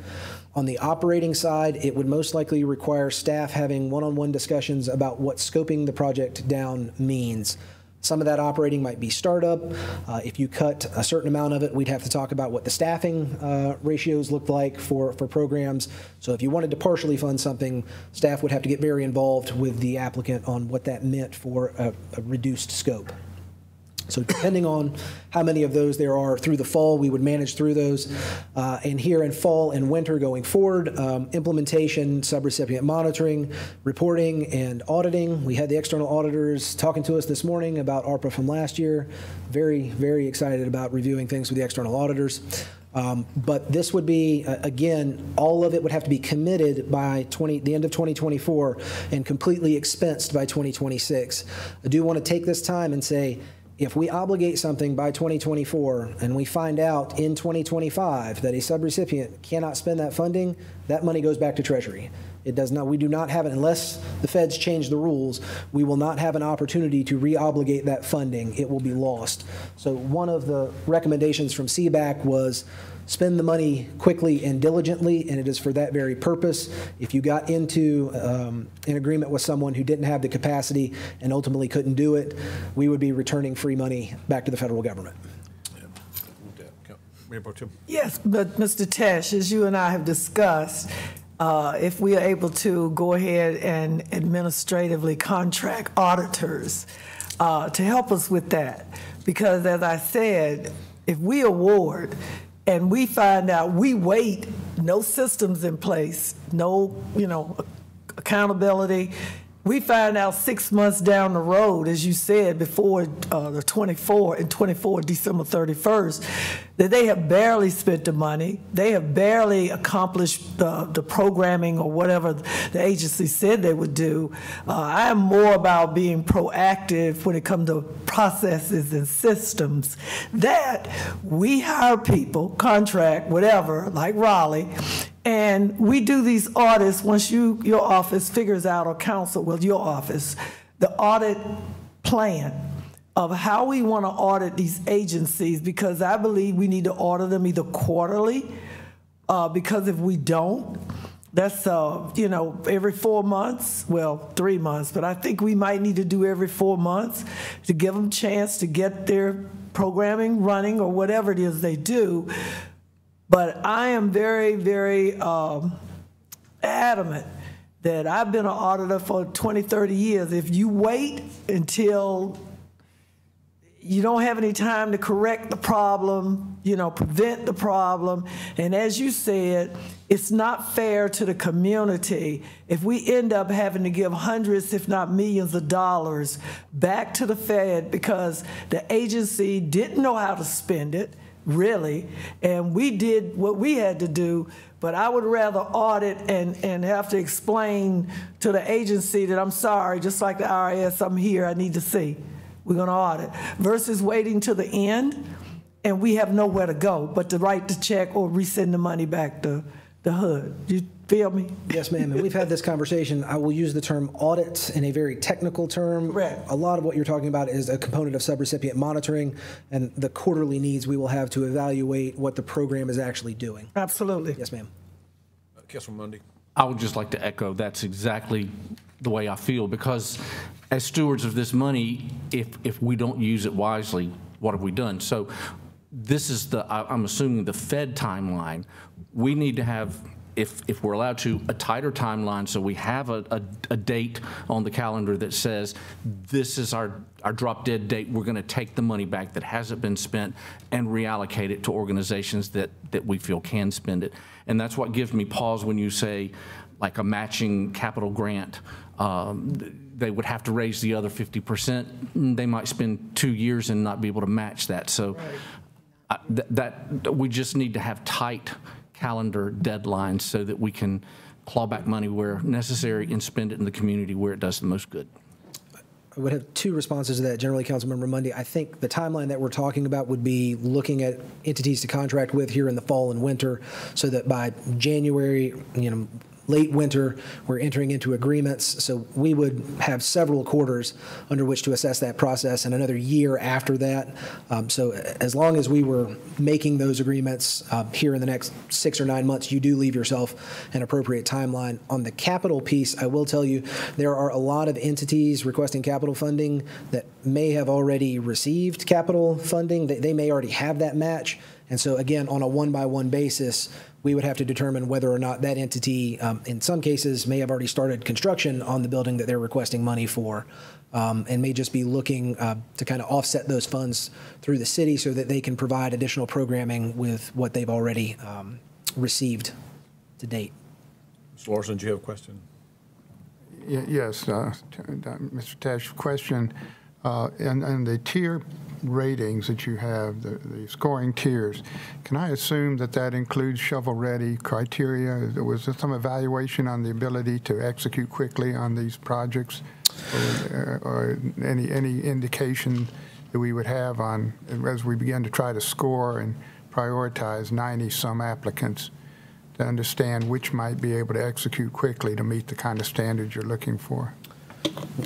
On the operating side, it would most likely require staff having one-on-one discussions about what scoping the project down means. Some of that operating might be startup. If you cut a certain amount of it, we'd have to talk about what the staffing ratios look like for programs. So if you wanted to partially fund something, staff would have to get very involved with the applicant on what that meant for a reduced scope. So depending on how many of those there are through the fall, we would manage through those. And here in fall and winter going forward, implementation, subrecipient monitoring, reporting, and auditing. We had the external auditors talking to us this morning about ARPA from last year. Very, very excited about reviewing things with the external auditors. But this would be, again, all of it would have to be committed by the end of 2024 and completely expensed by 2026. I do want to take this time and say, if we obligate something by 2024 and we find out in 2025 that a subrecipient cannot spend that funding, that money goes back to Treasury. It does not. We do not have it unless the feds change the rules. We will not have an opportunity to re-obligate that funding. It will be lost. So one of the recommendations from CBAC was spend the money quickly and diligently, and it is for that very purpose. If you got into an agreement with someone who didn't have the capacity and ultimately couldn't do it, we would be returning free money back to the federal government. Yes, but Mr. Tesh, as you and I have discussed, if we are able to go ahead and administratively contract auditors to help us with that, because as I said, if we award and we find out, we wait, no systems in place, no, accountability. We find out 6 months down the road, as you said, before the 24 December 31st, that they have barely spent the money. They have barely accomplished the programming or whatever the agency said they would do. I am more about being proactive when it comes to processes and systems, that we hire people, contract, whatever, like Raleigh, and we do these audits once your office figures out, or council, well, your office, the audit plan of how we want to audit these agencies, because I believe we need to audit them either quarterly, because if we don't, that's, every 4 months, well, 3 months, but I think we might need to do every 4 months to give them a chance to get their programming running or whatever it is they do. But I am very, very adamant that I've been an auditor for 20, 30 years. If you wait until you don't have any time to correct the problem, prevent the problem, and as you said, it's not fair to the community if we end up having to give hundreds, if not millions of dollars back to the Fed because the agency didn't know how to spend it, really, and we did what we had to do, but I would rather audit and have to explain to the agency that I'm sorry, just like the IRS, I'm here, I need to see. We're going to audit, versus waiting to the end and we have nowhere to go but to write the check or resend the money back to the hood. You feel me? Yes, ma'am. And we've had this conversation. I will use the term audits in a very technical term. Correct. A lot of what you're talking about is a component of subrecipient monitoring and the quarterly needs we will have to evaluate what the program is actually doing. Absolutely. Yes, ma'am. Councilman Mundy. I would just like to echo that's exactly the way I feel, because as stewards of this money, if we don't use it wisely, what have we done? So this is I'm assuming the Fed timeline. We need to have, if we're allowed to, a tighter timeline so we have a date on the calendar that says this is our drop dead date. We're going to take the money back that hasn't been spent and reallocate it to organizations that we feel can spend it. And that's what gives me pause when you say like a matching capital grant. They would have to raise the other 50%. They might spend 2 years and not be able to match that. So that we just need to have tight calendar deadlines so that we can claw back money where necessary and spend it in the community where it does the most good. I would have two responses to that, generally, Councilmember Mundy. I think the timeline that we're talking about would be looking at entities to contract with here in the fall and winter, so that by January, late winter, we're entering into agreements. So we would have several quarters under which to assess that process, and another year after that. So as long as we were making those agreements here in the next 6 or 9 months, you do leave yourself an appropriate timeline. On the capital piece, I will tell you, there are a lot of entities requesting capital funding that may have already received capital funding. They may already have that match. And so again, on a one-by-one basis, we would have to determine whether or not that entity, in some cases, may have already started construction on the building that they're requesting money for, and may just be looking to kind of offset those funds through the city so that they can provide additional programming with what they've already received to date. Mr. Larson, do you have a question? Yes, Mr. Tesh, question. And the tier ratings that you have, the scoring tiers, can I assume that that includes shovel-ready criteria? Was there some evaluation on the ability to execute quickly on these projects, or any indication that we would have on, as we begin to try to score and prioritize 90-some applicants, to understand which might be able to execute quickly to meet the kind of standards you're looking for?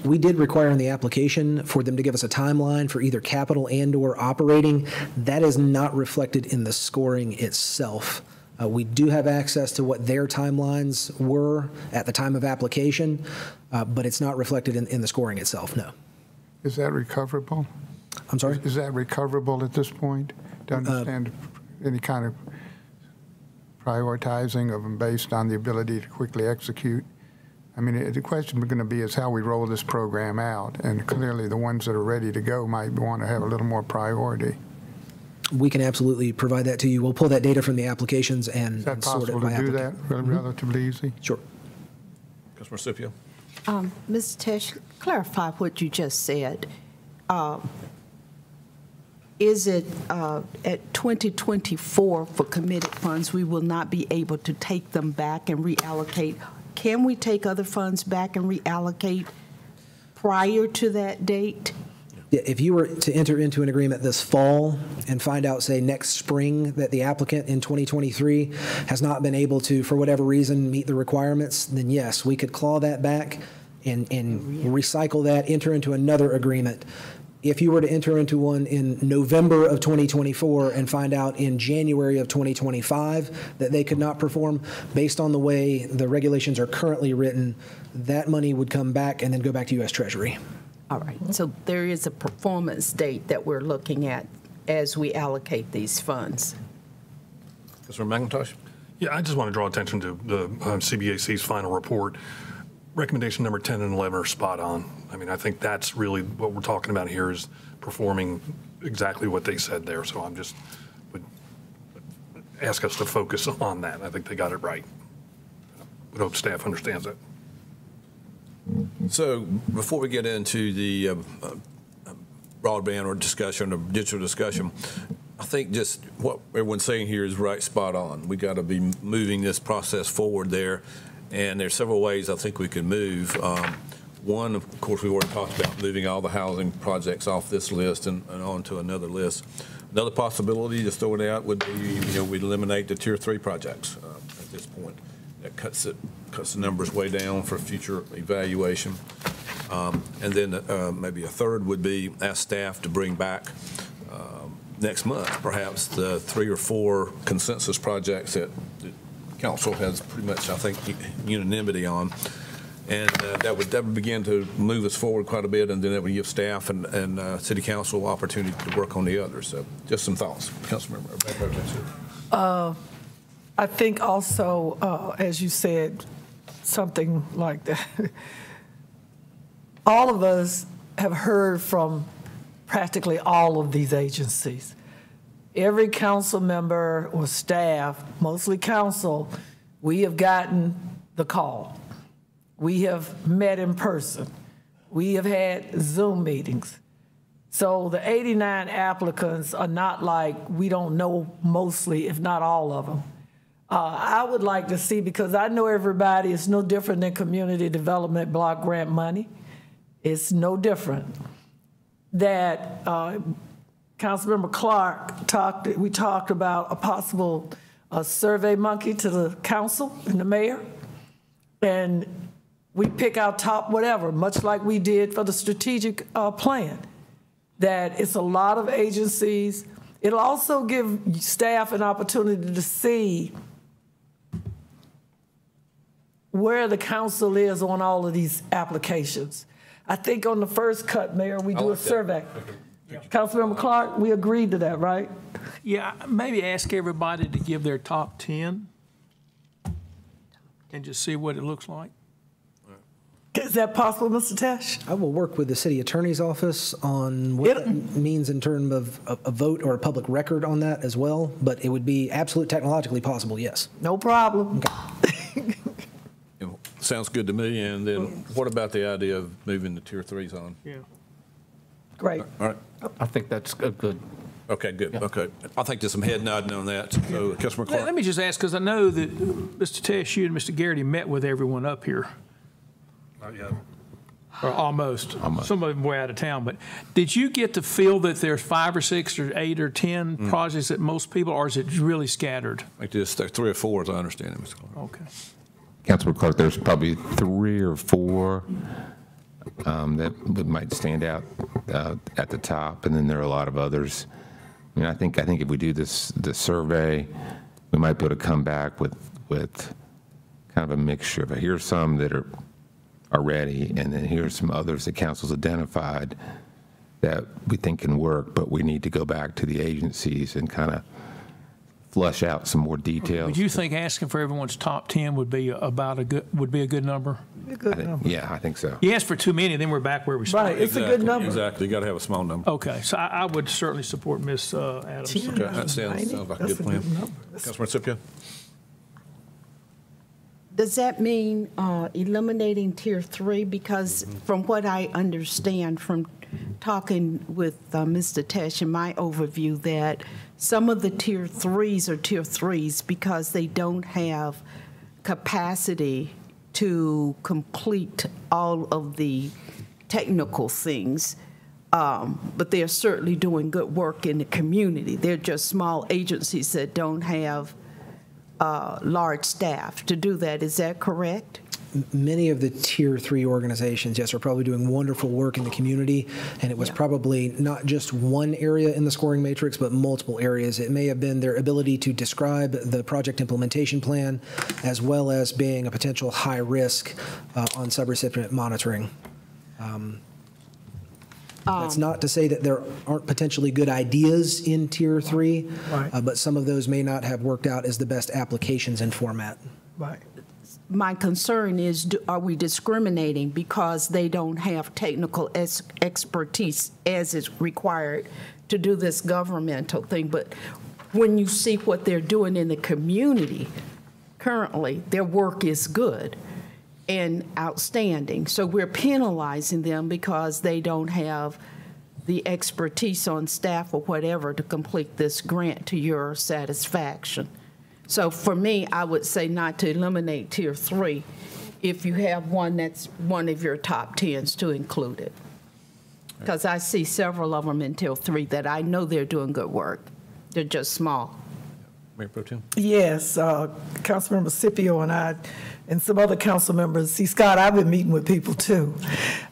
We did require in the application for them to give us a timeline for either capital and/or operating. That is not reflected in the scoring itself. We do have access to what their timelines were at the time of application, but it's not reflected in the scoring itself, no. Is that recoverable? I'm sorry? Is that recoverable at this point, to understand any kind of prioritizing of them based on the ability to quickly execute? I mean, the question going to be is how we roll this program out, and clearly the ones that are ready to go might want to have a little more priority. We can absolutely provide that to you. We'll pull that data from the applications and sort it by applicant. Is that possible to do that relatively easy? Sure. Councilmember Scipio. Ms. Tesh, clarify what you just said. Is it at 2024 for committed funds, we will not be able to take them back and reallocate? Can we take other funds back and reallocate prior to that date? Yeah, if you were to enter into an agreement this fall and find out, say, next spring that the applicant in 2023 has not been able to, for whatever reason, meet the requirements, then yes, we could claw that back and recycle that, enter into another agreement. If you were to enter into one in November of 2024 and find out in January of 2025 that they could not perform, based on the way the regulations are currently written, that money would come back and then go back to U.S. Treasury. All right, so there is a performance date that we're looking at as we allocate these funds. Councilmember McIntosh? Yeah, I just want to draw attention to the CBAC's final report. Recommendation number 10 and 11 are spot on. I mean, I think that's really what we're talking about here, is performing exactly what they said there. So I'm just would ask us to focus on that. I think they got it right. I hope staff understands that. So before we get into the broadband or discussion or digital discussion, I think just what everyone's saying here is right, spot on. We got to be moving this process forward there. And there's several ways I think we could move. One, of course, we already talked about moving all the housing projects off this list and onto another list. Another possibility, just throw it out, would be, we'd eliminate the Tier 3 projects at this point. That cuts the numbers way down for future evaluation. And then maybe a third would be ask staff to bring back next month, perhaps, the 3 or 4 consensus projects that Council has pretty much, I think, unanimity on, and that would begin to move us forward quite a bit, and then it would give staff and City Council opportunity to work on the others. So, just some thoughts, Councilmember. I think also, as you said, something like that. All of us have heard from practically all of these agencies. Every council member or staff, mostly council, we have gotten the call. We have met in person. We have had Zoom meetings. So the 89 applicants are not like we don't know mostly, if not all of them. I would like to see, because I know everybody is no different than community development block grant money. It's no different. That Councilmember Clark we talked about a possible survey monkey to the council and the mayor, and we pick our top whatever, much like we did for the strategic plan. That it's a lot of agencies. It'll also give staff an opportunity to see where the council is on all of these applications. I think on the first cut, Mayor, we do a survey. Councilmember Clark, we agreed to that, right? Yeah, maybe ask everybody to give their top 10 and just see what it looks like. Is that possible, Mr. Tesh? I will work with the city attorney's office on what that means in terms of a vote or a public record on that as well, but it would be absolutely technologically possible, yes. No problem. Okay. Sounds good to me. And then what about the idea of moving the tier 3s on? Yeah. Great. All right. I think that's a good. Okay, good. Yeah. Okay. I think there's some head nodding on that. So, Councilman Clark. Let me just ask, because I know that Mr. Tesh, you and Mr. Garrity met with everyone up here. Not yet. Or almost. Some of them were out of town. But did you get to feel that there's 5 or 6 or 8 or 10 projects that most people, or is it really scattered? Like this, there's 3 or 4, as I understand it, Mr. Clark. Okay. Councilman Clark, there's probably 3 or 4 that might stand out at the top, and then there are a lot of others. I mean, I think if we do the survey, we might be able to come back with kind of a mixture of here's some that are ready, and then here's some others that council's identified that we think can work, but we need to go back to the agencies and kind of flush out some more details. Would you think asking for everyone's top 10 would be a good number? Yeah, I think so. You ask for too many, then we're back where we started. Right, it's a good number. Exactly. You got to have a small number. Okay, so I would certainly support Ms. Adams. Okay, that sounds like a good plan. Councilman Cipia? Does that mean eliminating tier 3? Because from what I understand from talking with Mr. Tesh in my overview, that some of the tier 3s are tier 3s because they don't have capacity to complete all of the technical things, but they're certainly doing good work in the community. They're just small agencies that don't have large staff to do that. Is that correct? Many of the tier 3 organizations, yes, are probably doing wonderful work in the community, and it was probably not just one area in the scoring matrix, but multiple areas. It may have been their ability to describe the project implementation plan, as well as being a potential high risk on subrecipient monitoring. That's not to say that there aren't potentially good ideas in tier 3, but some of those may not have worked out as the best applications and format. Right. My concern is, are we discriminating because they don't have technical expertise as is required to do this governmental thing? But when you see what they're doing in the community currently, their work is good and outstanding. So we're penalizing them because they don't have the expertise on staff or whatever to complete this grant to your satisfaction. So for me, I would say not to eliminate tier 3 if you have one that's one of your top 10s to include it. Because I see several of them in tier 3 that I know they're doing good work. They're just small. Mayor Pro Tem? Yes, Councilmember Scipio and I and some other council members. See, Scott, I've been meeting with people too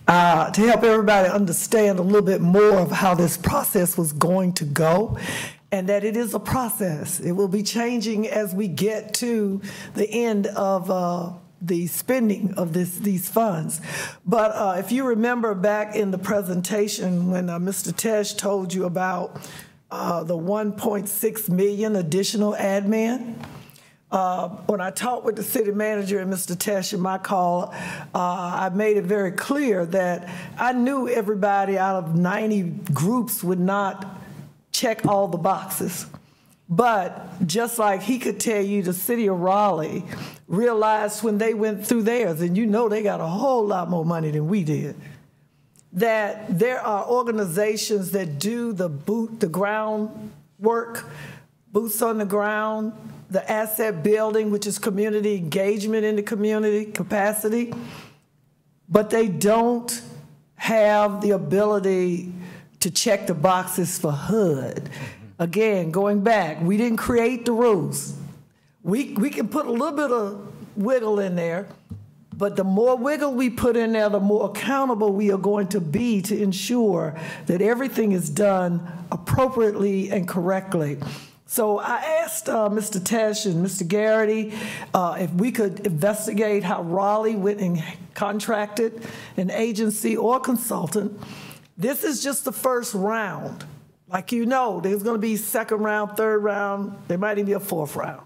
to help everybody understand a little bit more of how this process was going to go. And that it is a process. It will be changing as we get to the end of the spending of these funds. But if you remember back in the presentation when Mr. Tesh told you about the 1.6 million additional admin, when I talked with the city manager and Mr. Tesh in my call, I made it very clear that I knew everybody out of 90 groups would not check all the boxes. But just like he could tell you, the city of Raleigh realized when they went through theirs, and you know they got a whole lot more money than we did, that there are organizations that do the ground work, boots on the ground, the asset building, which is community engagement in the community capacity, but they don't have the ability to check the boxes for HUD. Again, going back, we didn't create the rules. We can put a little bit of wiggle in there, but the more wiggle we put in there, the more accountable we are going to be to ensure that everything is done appropriately and correctly. So I asked Mr. Tesh and Mr. Garrity if we could investigate how Raleigh went and contracted an agency or consultant. This is just the first round. Like you know, there's going to be second round, third round, there might even be a fourth round.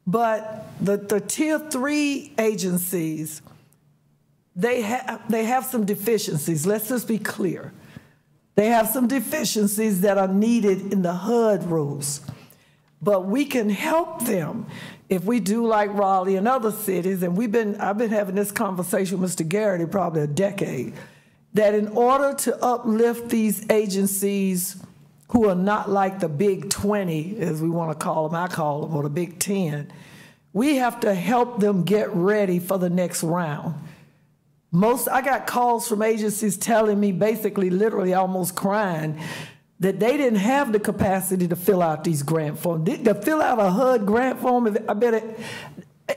But the tier 3 agencies, they have some deficiencies. Let's just be clear. They have some deficiencies that are needed in the HUD rules. But we can help them if we do like Raleigh and other cities, and I've been having this conversation with Mr. Garrity probably a decade, that in order to uplift these agencies who are not like the big 20, as we want to call them, I call them, or the big 10, we have to help them get ready for the next round. I got calls from agencies telling me, basically, literally almost crying, that they didn't have the capacity to fill out these grant forms. To fill out a HUD grant form, I bet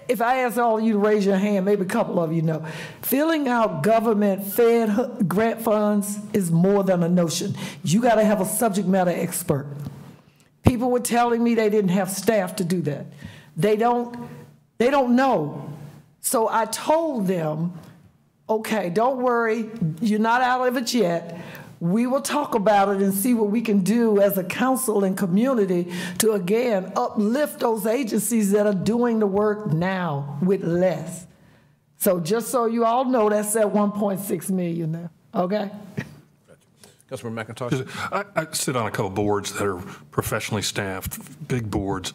if I ask all of you to raise your hand, maybe a couple of you know, filling out government-fed grant funds is more than a notion. You got to have a subject matter expert. People were telling me they didn't have staff to do that. They don't know. So I told them, okay, don't worry, you're not out of it yet. We will talk about it and see what we can do as a council and community to, again, uplift those agencies that are doing the work now with less. So just so you all know, that's at 1.6 million there, okay? Councilmember McIntosh. I sit on a couple boards that are professionally staffed, big boards,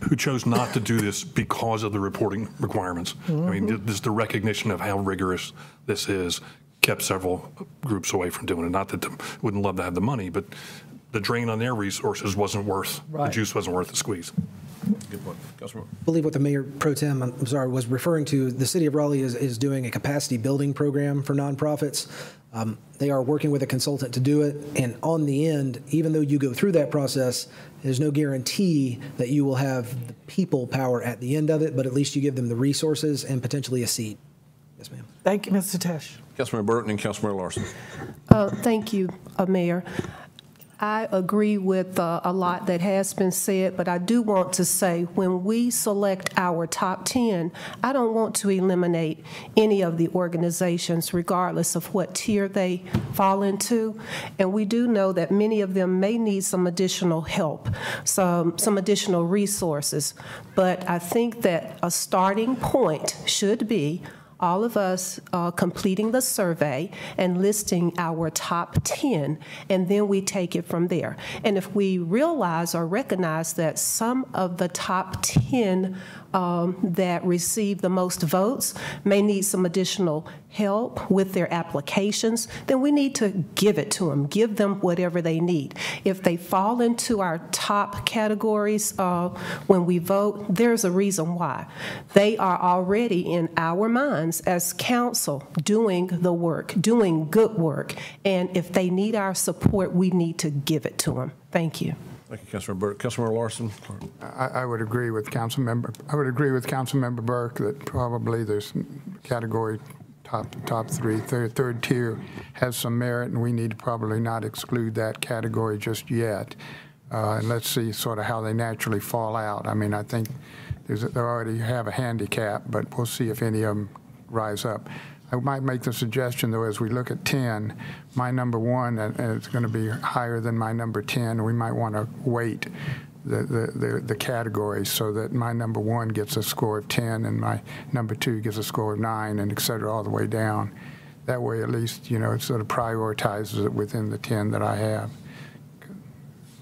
who chose not to do this because of the reporting requirements. I mean, this is the recognition of how rigorous this is. Kept several groups away from doing it. Not that they wouldn't love to have the money, but the drain on their resources wasn't worth, the juice wasn't worth the squeeze. Good point. Councilman. I believe what the Mayor Pro Tem, was referring to, the City of Raleigh is doing a capacity building program for nonprofits. They are working with a consultant to do it, and on the end, even though you go through that process, there's no guarantee that you will have the people power at the end of it, but at least you give them the resources and potentially a seat. Yes, ma'am. Thank you, Mr. Tesh. Councilmember Burton and Councilmember Larson. Thank you, Mayor. I agree with a lot that has been said, but I do want to say when we select our top 10, I don't want to eliminate any of the organizations regardless of what tier they fall into. And we do know that many of them may need some additional help, some additional resources. But I think that a starting point should be all of us completing the survey and listing our top 10, and then we take it from there. And if we realize or recognize that some of the top 10 that receive the most votes may need some additional help with their applications, then we need to give it to them, give them whatever they need. If they fall into our top categories when we vote, there's a reason why. They are already in our minds as council doing the work, doing good work, and if they need our support, we need to give it to them. Thank you. Thank you, Councilmember Burke. Councilmember Larson. I would agree with Councilmember Burke that probably there's category top three, third tier has some merit, and we need to probably not exclude that category just yet. And let's see sort of how they naturally fall out. I mean, I think they already have a handicap, but we'll see if any of them rise up. I might make the suggestion, though, as we look at 10, my number 1, and it's going to be higher than my number 10, we might want to weight the categories so that my number 1 gets a score of 10 and my number 2 gets a score of 9, and et cetera, all the way down. That way, at least, you know, it sort of prioritizes it within the 10 that I have.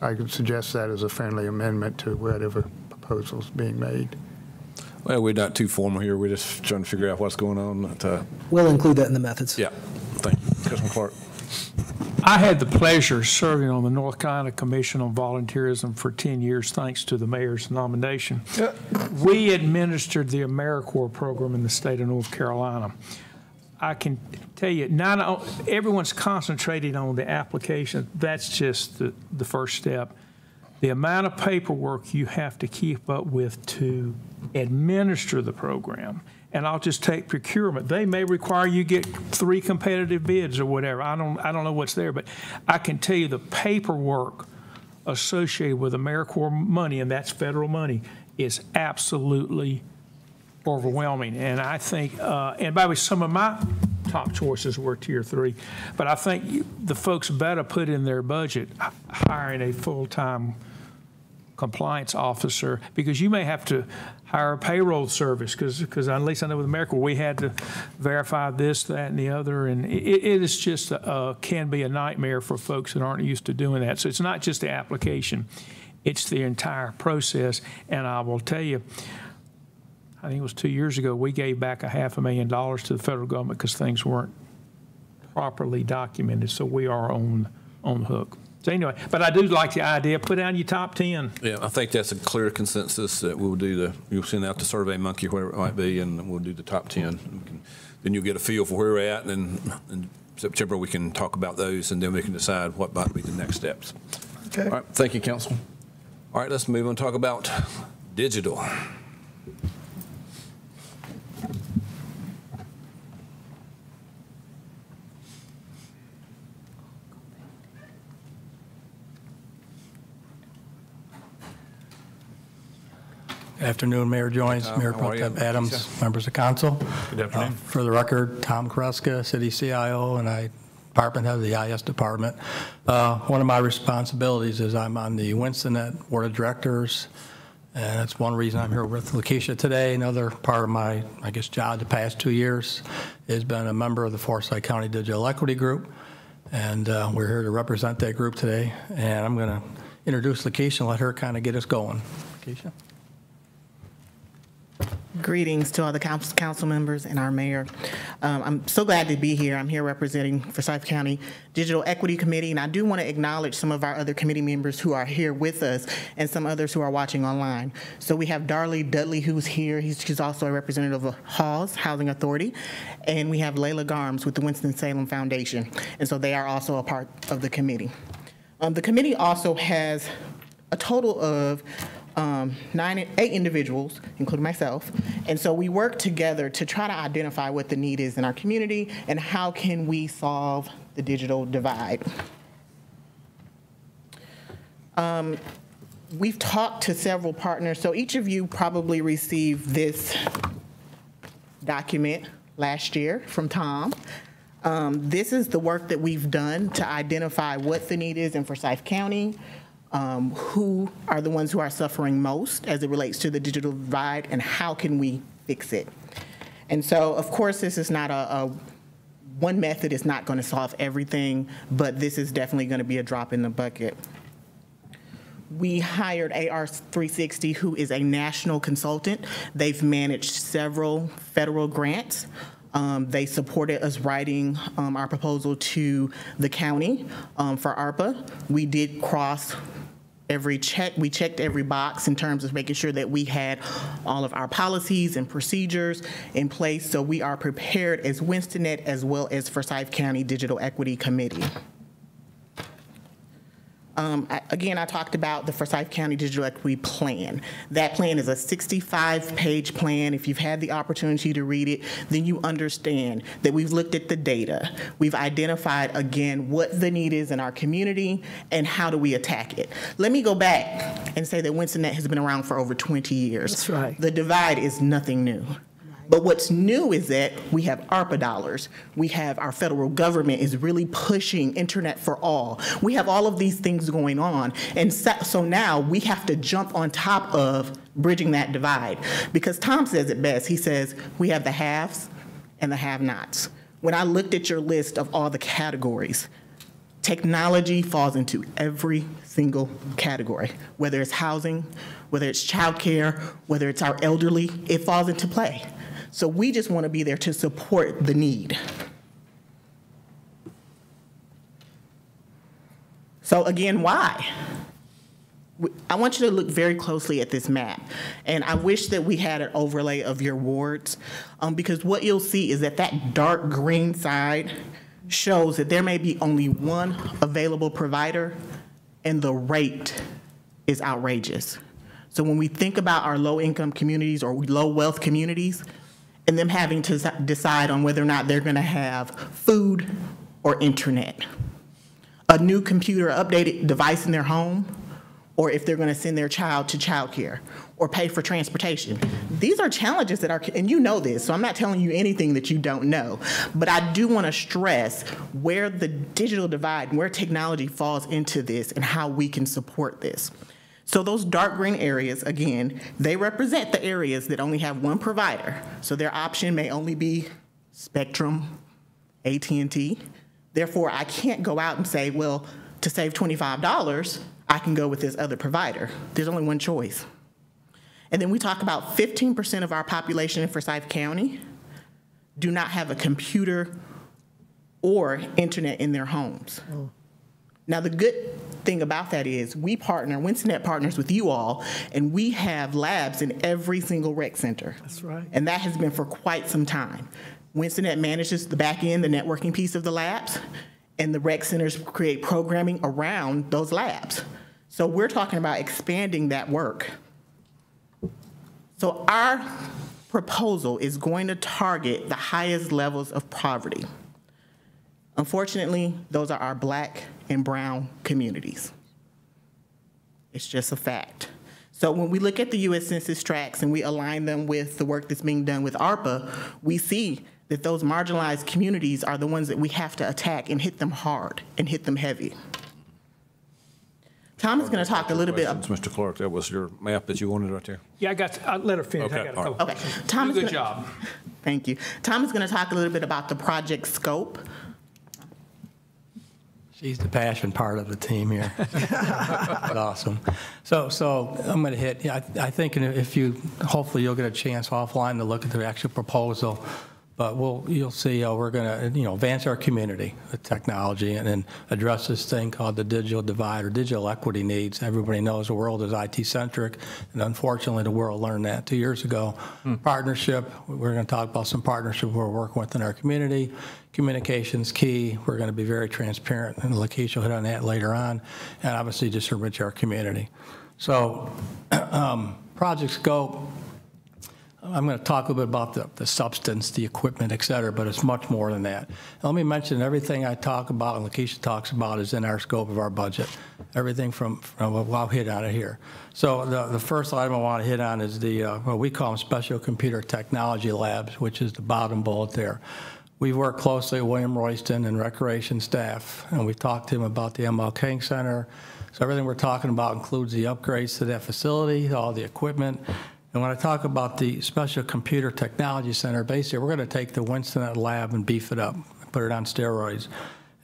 I could suggest that as a friendly amendment to whatever proposal's being made. Well, we're not too formal here. We're just trying to figure out what's going on. We'll include that in the methods. Yeah. Thank you. Councilman Clark. I had the pleasure of serving on the North Carolina Commission on Volunteerism for 10 years, thanks to the mayor's nomination. We administered the AmeriCorps program in the state of North Carolina. I can tell you, everyone's concentrating on the application. That's just the first step. The amount of paperwork you have to keep up with to administer the program. And I'll just take procurement. They may require you get 3 competitive bids or whatever. I don't know what's there, but I can tell you the paperwork associated with AmeriCorps money, and that's federal money, is absolutely overwhelming. And I think, and by the way, some of my top choices were Tier 3, but I think the folks better put in their budget hiring a full-time compliance officer, because you may have to hire a payroll service, because at least I know with AmeriCorps, we had to verify this, that, and the other, and it is just can be a nightmare for folks that aren't used to doing that. So it's not just the application, it's the entire process. And I will tell you, I think it was 2 years ago, we gave back $500,000 to the federal government because things weren't properly documented. So we are on the hook. So anyway, but I do like the idea. Put down your top 10. Yeah, I think that's a clear consensus that we'll do you'll send out the Survey Monkey, whatever it might be, and we'll do the top 10. Then you'll get a feel for where we're at, and then in September we can talk about those, and then we can decide what might be the next steps. Okay. All right, thank you, Council. All right, let's move on and talk about digital. Good afternoon, Mayor Joyce, Mayor Pro Tem Adams, members of council. Good afternoon. For the record, Tom Kreska, City CIO, and I department head of the IS department. One of my responsibilities is I'm on the Winston-Net Board of Directors, and that's one reason I'm here with Lakeisha today. Another part of my, I guess, job the past 2 years has been a member of the Forsyth County Digital Equity Group, and we're here to represent that group today. And I'm going to introduce Lakeisha and let her kind of get us going. Lakeisha. Greetings to all the council members and our mayor. I'm so glad to be here. I'm here representing Forsyth County Digital Equity Committee, and I do want to acknowledge some of our other committee members who are here with us and some others who are watching online. So we have Darley Dudley, who's here. She's also a representative of HAWS, Housing Authority, and we have Layla Garms with the Winston-Salem Foundation, and so they are also a part of the committee. The committee also has a total of 8 individuals, including myself, and so we work together to try to identify what the need is in our community and how can we solve the digital divide. We've talked to several partners, so each of you probably received this document last year from Tom. This is the work that we've done to identify what the need is in Forsyth County, who are the ones who are suffering most as it relates to the digital divide, and how can we fix it. And so, of course, this is not one method is not going to solve everything, but this is definitely going to be a drop in the bucket. We hired AR360, who is a national consultant. They've managed several federal grants. They supported us writing our proposal to the county for ARPA. We did cross every check. We checked every box in terms of making sure that we had all of our policies and procedures in place, so we are prepared as Winston-Net as well as Forsyth County Digital Equity Committee. Again, I talked about the Forsyth County Digital Equity Plan. That plan is a 65-page plan. If you've had the opportunity to read it, then you understand that we've looked at the data. We've identified, again, what the need is in our community and how do we attack it. Let me go back and say that Winston-Net has been around for over 20 years. That's right. The divide is nothing new. But what's new is that we have ARPA dollars. We have our federal government is really pushing internet for all. We have all of these things going on. And so now we have to jump on top of bridging that divide. Because Tom says it best. He says, we have the haves and the have-nots. When I looked at your list of all the categories, technology falls into every single category, whether it's housing, whether it's childcare, whether it's our elderly, it falls into play. So we just want to be there to support the need. So again, why? I want you to look very closely at this map. And I wish that we had an overlay of your wards, because what you'll see is that that dark green side shows that there may be only one available provider, and the rate is outrageous. So when we think about our low-income communities or low-wealth communities, and them having to decide on whether or not they're going to have food or internet, a new computer, updated device in their home, or if they're going to send their child to childcare or pay for transportation. These are challenges that are, and you know this, so I'm not telling you anything that you don't know, but I do want to stress where the digital divide and where technology falls into this and how we can support this. So those dark green areas, again, they represent the areas that only have one provider. So their option may only be Spectrum, AT&T. Therefore, I can't go out and say, well, to save $25, I can go with this other provider. There's only one choice. And then we talk about 15% of our population in Forsyth County do not have a computer or internet in their homes. Oh. Now, the good thing about that is we partner, WinstonNet partners with you all, and we have labs in every single rec center. That's right. And that has been for quite some time. WinstonNet manages the back end, the networking piece of the labs, and the rec centers create programming around those labs. So we're talking about expanding that work. So our proposal is going to target the highest levels of poverty. Unfortunately, those are our Black and brown communities. It's just a fact. So when we look at the U.S. Census tracts and we align them with the work that's being done with ARPA, we see that those marginalized communities are the ones that we have to attack and hit them hard and hit them heavy. Tom is going to talk a little bit. Mr. Clark, that was your map that you wanted right there. Yeah, I let her finish. Okay, I got a couple Okay. Tom, good job. Thank you. Tom is going to talk a little bit about the project scope. She's the passion part of the team here. That's awesome. So I'm going to hit. I think if you, hopefully you'll get a chance offline to look at the actual proposal. But you'll see we're going to advance our community with technology and then address this thing called the digital divide or digital equity needs. Everybody knows the world is IT-centric, and unfortunately the world learned that 2 years ago. Partnership, we're going to talk about some partnership we're working with in our community. Communication's key. We're going to be very transparent, and Lakeisha will hit on that later on, and obviously just enrich our community. So project scope. I'm going to talk a little bit about the substance, the equipment, et cetera, but it's much more than that. Let me mention everything I talk about and Lakeisha talks about is in our scope of our budget. Everything from I'll hit on it here. So the first item I want to hit on is the what we call them special computer technology labs, which is the bottom bullet there. We've worked closely with William Royston and Recreation staff, and we've talked to him about the ML Center. So everything we're talking about includes the upgrades to that facility, all the equipment. And when I talk about the Special Computer Technology Center, basically we're going to take the WinstonNet lab and beef it up, put it on steroids.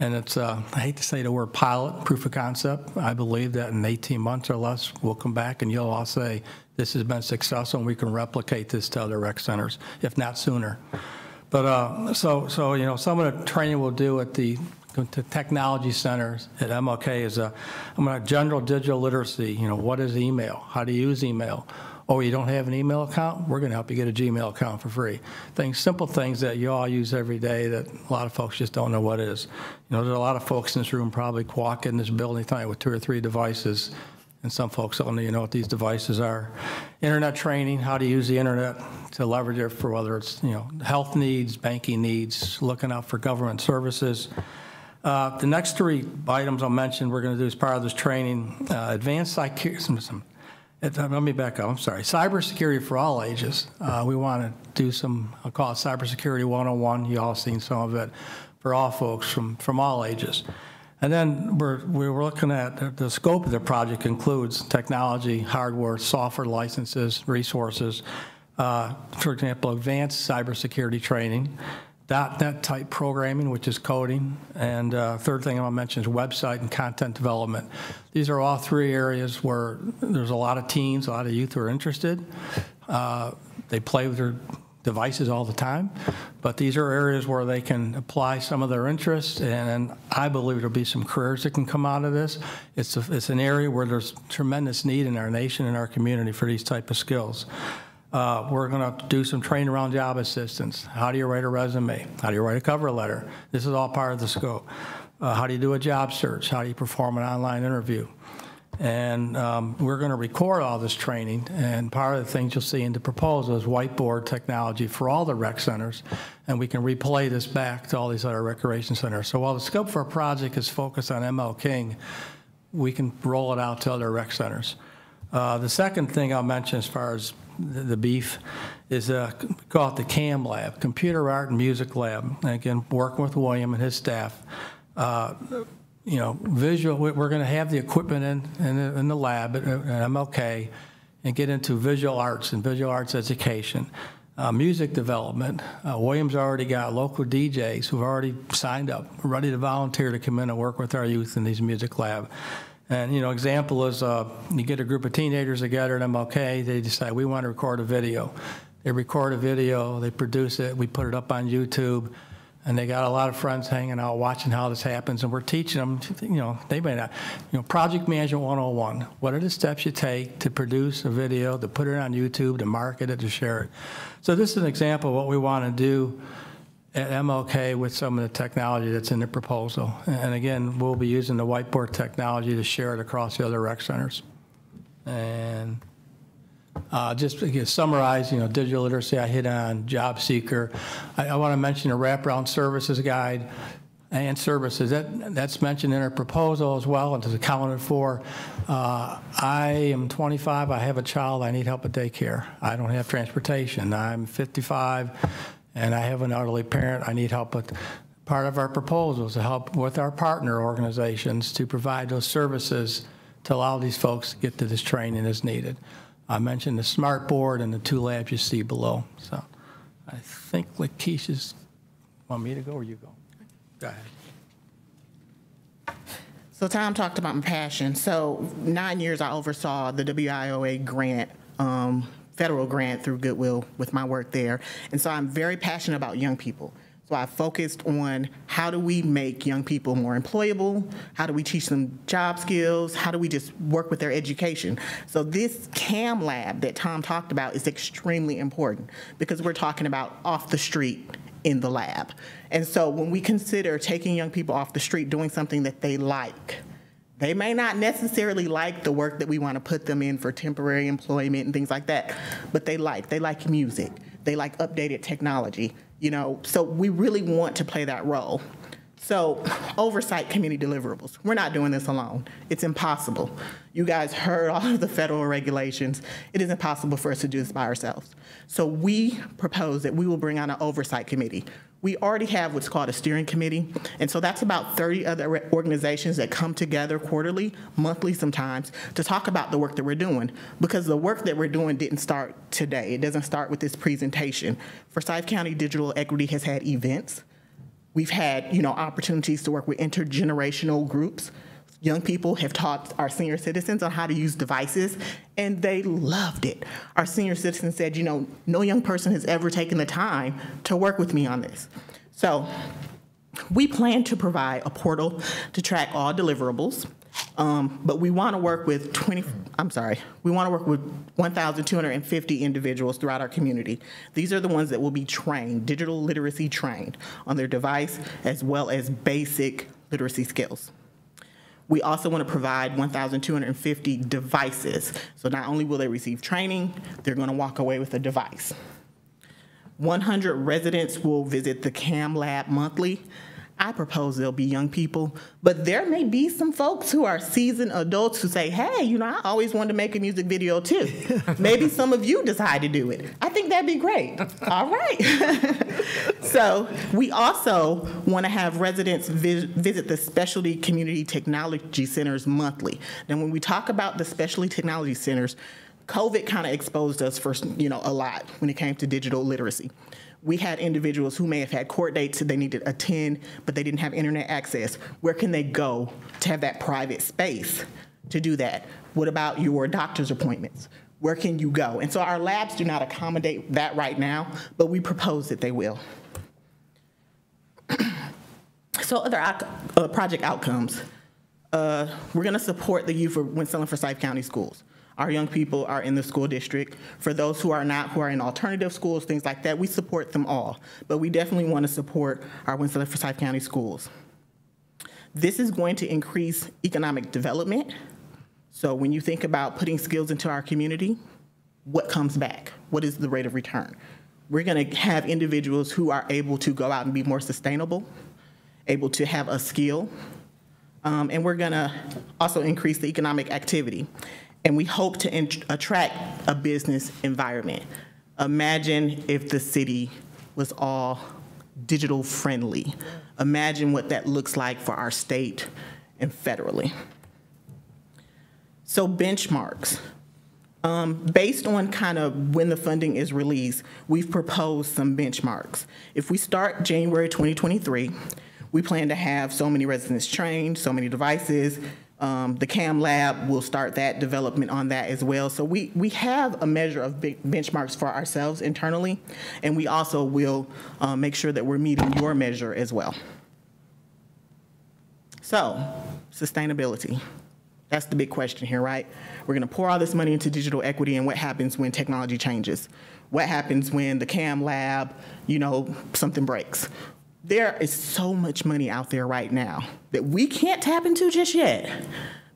And it's, I hate to say the word pilot, proof of concept. I believe that in 18 months or less, we'll come back and you'll all say, this has been successful and we can replicate this to other rec centers, if not sooner. But so some of the training we'll do at the technology centers at MLK is general digital literacy. What is email? How to use email? Oh, you don't have an email account? We're going to help you get a Gmail account for free. Simple things that you all use every day that a lot of folks just don't know what is. There's a lot of folks in this room probably walk in this building tonight with 2 or 3 devices, and some folks don't even know what these devices are. Internet training, how to use the internet to leverage it for whether it's health needs, banking needs, looking out for government services. The next 3 items I'll mention we're going to do as part of this training, advanced security. Let me back up. I'm sorry. Cybersecurity for all ages. We want to do some, I'll call it Cybersecurity 101. You all seen some of it for all folks from all ages. And then we're looking at the scope of the project includes technology, hardware, software licenses, resources. For example, advanced cybersecurity training, .NET type programming, which is coding, and third thing I want to mention is website and content development. These are all 3 areas where there's a lot of teens, a lot of youth who are interested. They play with their devices all the time, but these are areas where they can apply some of their interests, and I believe there'll be some careers that can come out of this. It's an area where there's tremendous need in our nation and our community for these type of skills. We're going to do some training around job assistance. How do you write a resume? How do you write a cover letter? This is all part of the scope. How do you do a job search? How do you perform an online interview? And we're going to record all this training, and part of the things you'll see in the proposal is whiteboard technology for all the rec centers, and we can replay this back to all these other recreation centers. So while the scope for a project is focused on ML King, we can roll it out to other rec centers. The second thing I'll mention as far as the beef is we call it the CAM lab, Computer Art and Music Lab. And again, working with William and his staff. You know, visual, we're going to have the equipment in the lab at MLK and get into visual arts and visual arts education. Music development. William's already got local DJs who've already signed up, ready to volunteer to come in and work with our youth in these music lab. And, you know, example is you get a group of teenagers together at MLK, they decide we want to record a video. They record a video, they produce it, we put it up on YouTube. And they got a lot of friends hanging out watching how this happens, and we're teaching them, you know, they may not, you know, Project Management 101. What are the steps you take to produce a video, to put it on YouTube, to market it, to share it? So this is an example of what we want to do at MLK with some of the technology that's in the proposal. And again, we'll be using the whiteboard technology to share it across the other rec centers. And just to summarize, you know, digital literacy, I hit on job seeker. I want to mention a wraparound services guide and services. That's mentioned in our proposal as well and is accounted for. I am 25. I have a child. I need help at daycare. I don't have transportation. I'm 55, and I have an elderly parent. I need help with. Part of our proposal is to help with our partner organizations to provide those services to allow these folks to get to this training as needed. I mentioned the smart board and the 2 labs you see below. So I think Lakeisha's, want me to go or you go? Go ahead. So Tom talked about my passion. So 9 years I oversaw the WIOA grant, federal grant through Goodwill with my work there. And so I'm very passionate about young people. So I focused on how do we make young people more employable? How do we teach them job skills? How do we just work with their education? So this CAM lab that Tom talked about is extremely important because we're talking about off the street in the lab. And so when we consider taking young people off the street, doing something that they like, they may not necessarily like the work that we want to put them in for temporary employment and things like that, but they like music. They like updated technology. You know, so we really want to play that role. So, Oversight Committee deliverables. We're not doing this alone. It's impossible. You guys heard all of the federal regulations. It is impossible for us to do this by ourselves. So we propose that we will bring on an Oversight Committee. We already have what's called a steering committee, and so that's about 30 other organizations that come together quarterly, monthly sometimes, to talk about the work that we're doing, because the work that we're doing didn't start today. It doesn't start with this presentation. Forsyth County Digital Equity has had events. We've had, you know, opportunities to work with intergenerational groups. Young people have taught our senior citizens on how to use devices, and they loved it. Our senior citizens said, you know, no young person has ever taken the time to work with me on this. So we plan to provide a portal to track all deliverables, but we want to work with 1,250 individuals throughout our community. These are the ones that will be trained, digital literacy trained on their device, as well as basic literacy skills. We also want to provide 1,250 devices. So not only will they receive training, they're going to walk away with a device. 100 residents will visit the CAM lab monthly. I propose there'll be young people, but there may be some folks who are seasoned adults who say, hey, you know, I always wanted to make a music video too. Maybe some of you decide to do it. I think that'd be great. All right. So we also want to have residents visit the specialty community technology centers monthly. Now, when we talk about the specialty technology centers, COVID kind of exposed us for, you know, a lot when it came to digital literacy. We had individuals who may have had court dates that they needed to attend, but they didn't have internet access. Where can they go to have that private space to do that? What about your doctor's appointments? Where can you go? And so our labs do not accommodate that right now, but we propose that they will. So other project outcomes. We're going to support the youth of Winston-Salem Forsyth County schools. Our young people are in the school district. For those who are not, who are in alternative schools, things like that, we support them all. But we definitely want to support our Winston-Salem Forsyth County schools. This is going to increase economic development. So when you think about putting skills into our community, what comes back? What is the rate of return? We're going to have individuals who are able to go out and be more sustainable, able to have a skill, and we're going to also increase the economic activity. And we hope to attract a business environment. Imagine if the city was all digital friendly. Imagine what that looks like for our state and federally. So benchmarks. Based on kind of when the funding is released, we've proposed some benchmarks. If we start January 2023, we plan to have so many residents trained, so many devices. The CAM lab will start that development on that as well. So we have a measure of benchmarks for ourselves internally, and we also will make sure that we're meeting your measure as well. So, sustainability. That's the big question here, right? We're going to pour all this money into digital equity, and what happens when technology changes? What happens when the CAM lab, something breaks? There is so much money out there right now that we can't tap into just yet.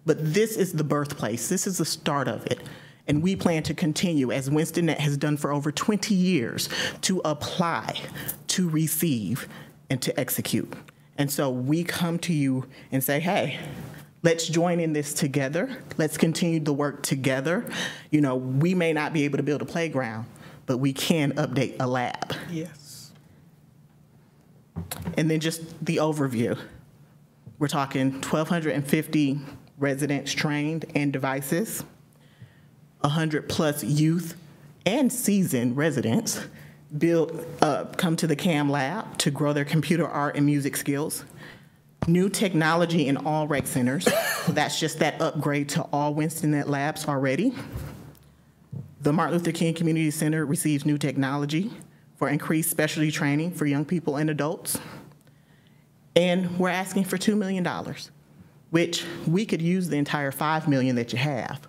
But this is the birthplace. This is the start of it. And we plan to continue, as WinstonNet has done for over 20 years, to apply, to receive, and to execute. And so we come to you and say, hey, let's join in this together. Let's continue the work together. We may not be able to build a playground, but we can update a lab. Yes. And then just the overview. We're talking 1,250 residents trained and devices, 100+ youth and seasoned residents come to the CAM lab to grow their computer, art, and music skills. New technology in all rec centers. That's just that upgrade to all WinstonNet labs already. The Martin Luther King Community Center receives new technology for increased specialty training for young people and adults. And we're asking for $2 million, which we could use the entire $5 million that you have,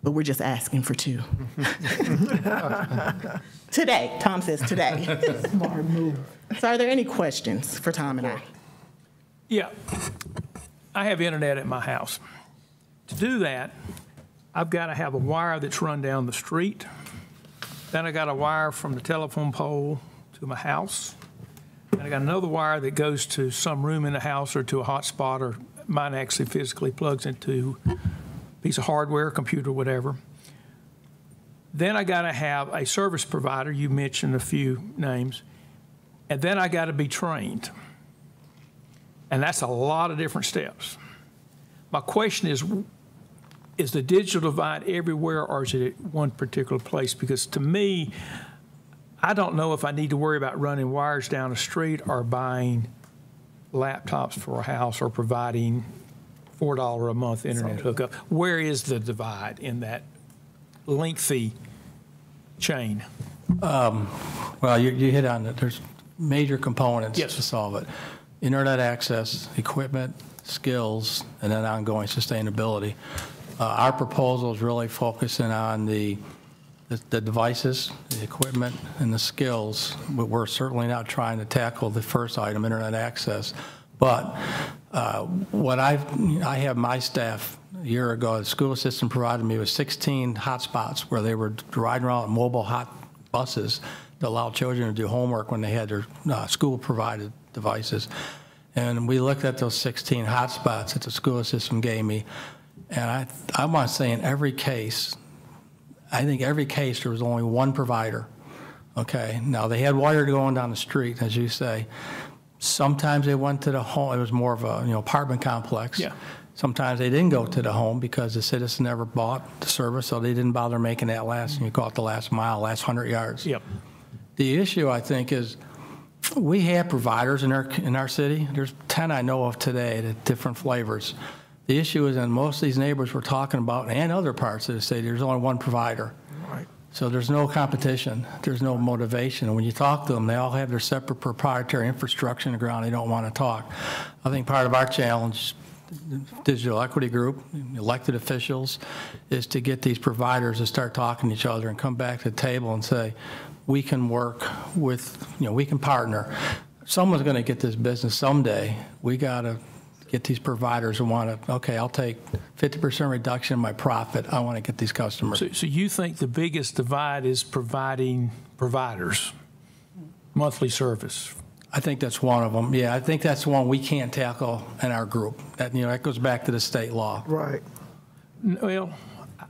but we're just asking for $2 million. Today, Tom says today. Smart move. So are there any questions for Tom and I? Yeah, I have internet at my house. To do that, I've got to have a wire that's run down the street. Then I got a wire from the telephone pole to my house. And I got another wire that goes to some room in the house or to a hotspot, or mine actually physically plugs into a piece of hardware, computer, whatever. Then I got to have a service provider. You mentioned a few names. And then I got to be trained. And that's a lot of different steps. My question is the digital divide everywhere, or is it at one particular place? Because to me, I don't know if I need to worry about running wires down the street or buying laptops for a house or providing $4 a month internet hookup. Where is the divide in that lengthy chain? Well, you hit on it. There's major components to solve it. Internet access, equipment, skills, and then ongoing sustainability. Our proposal is really focusing on the devices, the equipment, and the skills. But we're certainly not trying to tackle the first item, internet access. But what I have my staff a year ago, the school system provided me with 16 hotspots where they were riding around mobile hot buses to allow children to do homework when they had their school-provided devices. And we looked at those 16 hotspots that the school system gave me, and I want to say in every case, I think every case there was only one provider. Okay, now they had wire going down the street, as you say. Sometimes they went to the home. It was more of a apartment complex. Yeah. Sometimes they didn't go to the home because the citizen never bought the service, so they didn't bother making that last. You call it the last mile, last 100 yards. Yep. The issue, I think, is we have providers in our city. There's 10 I know of today, that different flavors. The issue is in most of these neighborhoods we're talking about, and other parts of the city, there's only one provider. So there's no competition. There's no motivation. And when you talk to them, they all have their separate proprietary infrastructure in the ground. They don't want to talk. I think part of our challenge, Digital Equity Group, elected officials, is to get these providers to start talking to each other and come back to the table and say, we can work with, we can partner. Someone's going to get this business someday. We got to get these providers who want to, okay, I'll take 50% reduction in my profit. I want to get these customers. So you think the biggest divide is providing providers, monthly service? I think that's one of them. Yeah, I think that's one we can't tackle in our group. That, that goes back to the state law. Right. Well,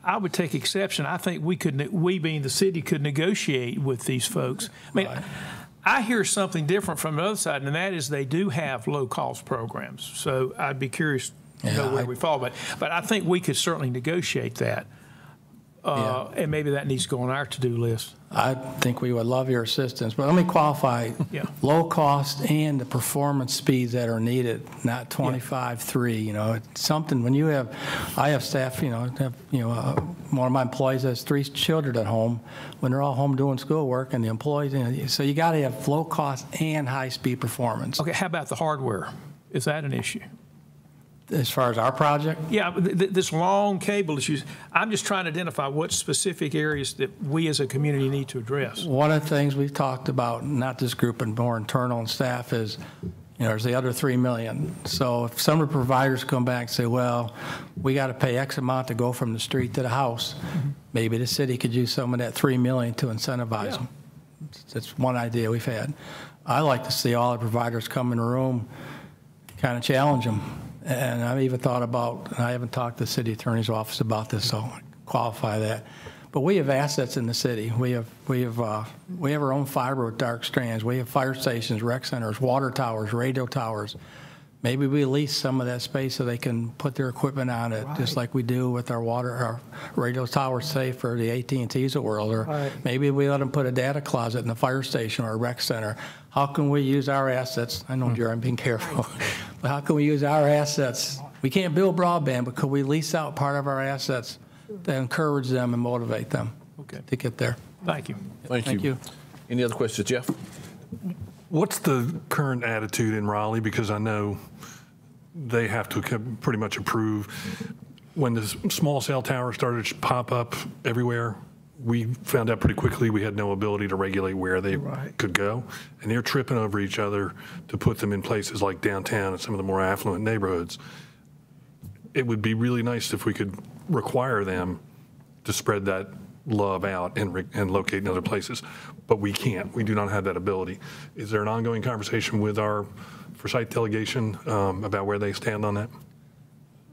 I would take exception. I think we being the city could negotiate with these folks. I mean, right. I hear something different from the other side, and that is they do have low-cost programs. So I'd be curious to know where we fall. But I think we could certainly negotiate that. And maybe that needs to go on our to-do list. I think we would love your assistance. But let me qualify low cost and the performance speeds that are needed, not 25-3. It's something when you have, I have staff, one of my employees has 3 children at home when they're all home doing schoolwork, and the employees, so you got to have low cost and high speed performance. Okay, how about the hardware? Is that an issue? As far as our project? Yeah, this long cable issues. I'm just trying to identify what specific areas that we as a community need to address. One of the things we've talked about, not this group and more internal and staff, is there's the other $3 million. So if some of the providers come back and say, well, we got to pay X amount to go from the street to the house, maybe the city could use some of that $3 million to incentivize them. That's one idea we've had. I like to see all the providers come in the room, kind of challenge them. And I've even thought about, and I haven't talked to the city attorney's office about this, so I qualify that. But we have assets in the city. We have our own fiber with dark strands. We have fire stations, rec centers, water towers, radio towers. Maybe we lease some of that space so they can put their equipment on it, just like we do with our radio towers, say for the AT&Ts of the world. Or maybe we let them put a data closet in the fire station or a rec center. How can we use our assets? I know, Jerry, I'm being careful. But how can we use our assets? We can't build broadband, but could we lease out part of our assets to encourage them and motivate them to get there? Thank you. Thank you. Any other questions, Jeff? What's the current attitude in Raleigh? Because I know they have to pretty much approve. When the small cell towers started to pop up everywhere, we found out pretty quickly we had no ability to regulate where they could go. And they're tripping over each other to put them in places like downtown and some of the more affluent neighborhoods. It would be really nice if we could require them to spread that love out and locate in other places. But we can't. We do not have that ability. Is there an ongoing conversation with our Forsyth delegation about where they stand on that?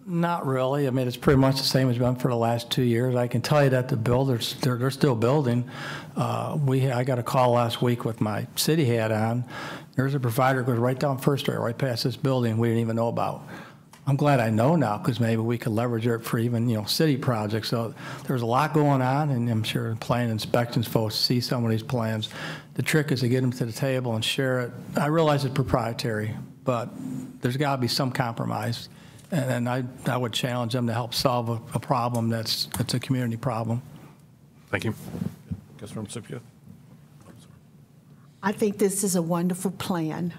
Not really. I mean, it's pretty much the same as been for the last 2 years. I can tell you that the builders, they're still building. I got a call last week with my city hat on. There's a provider that goes right down First Street, right past this building we didn't even know about. I'm glad I know now because maybe we could leverage it for even, city projects. So there's a lot going on, and I'm sure planning inspections folks see some of these plans. The trick is to get them to the table and share it. I realize it's proprietary, but there's got to be some compromise. And I would challenge them to help solve a problem that's a community problem. Thank you. Councilmember Scipio. I think this is a wonderful plan.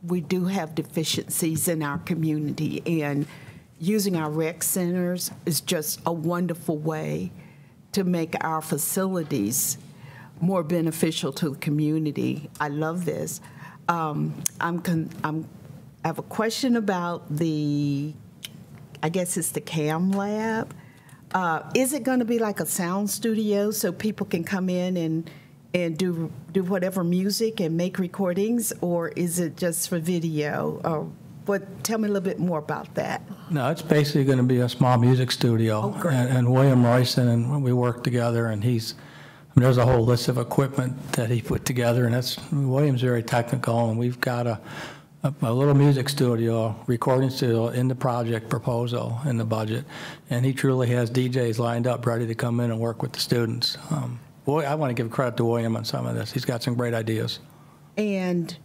We do have deficiencies in our community, and using our rec centers is just a wonderful way to make our facilities more beneficial to the community. I love this. I have a question about I guess it's the CAM lab. Is it going to be like a sound studio so people can come in and do whatever music and make recordings, or is it just for video? Tell me a little bit more about that. No, it's basically going to be a small music studio. Oh, great. And William Royson and we work together, and there's a whole list of equipment that he put together, and William's very technical, and we've got a little music studio, recording studio in the project proposal in the budget, and he truly has DJs lined up ready to come in and work with the students. I want to give credit to William on some of this. He's got some great ideas. And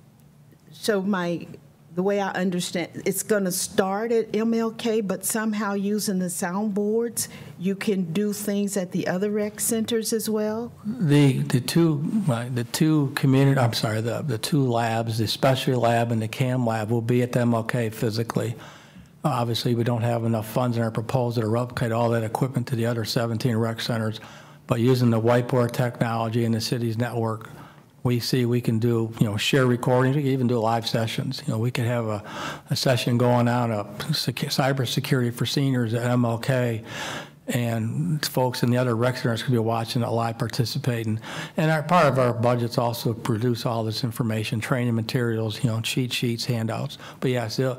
so my the way I understand, it's going to start at MLK, but somehow using the soundboards, you can do things at the other rec centers as well? The two community, I'm sorry, the two labs, the specialty lab and the CAM lab will be at the MLK physically. Obviously, we don't have enough funds in our proposal to replicate all that equipment to the other 17 rec centers, but using the whiteboard technology in the city's network, we see we can do, share recordings. We can even do live sessions. We could have a session going on, cybersecurity for seniors at MLK, and folks in the other rec centers could be watching it live, participating. And part of our budget's also produce all this information, training materials, cheat sheets, handouts. But yes, the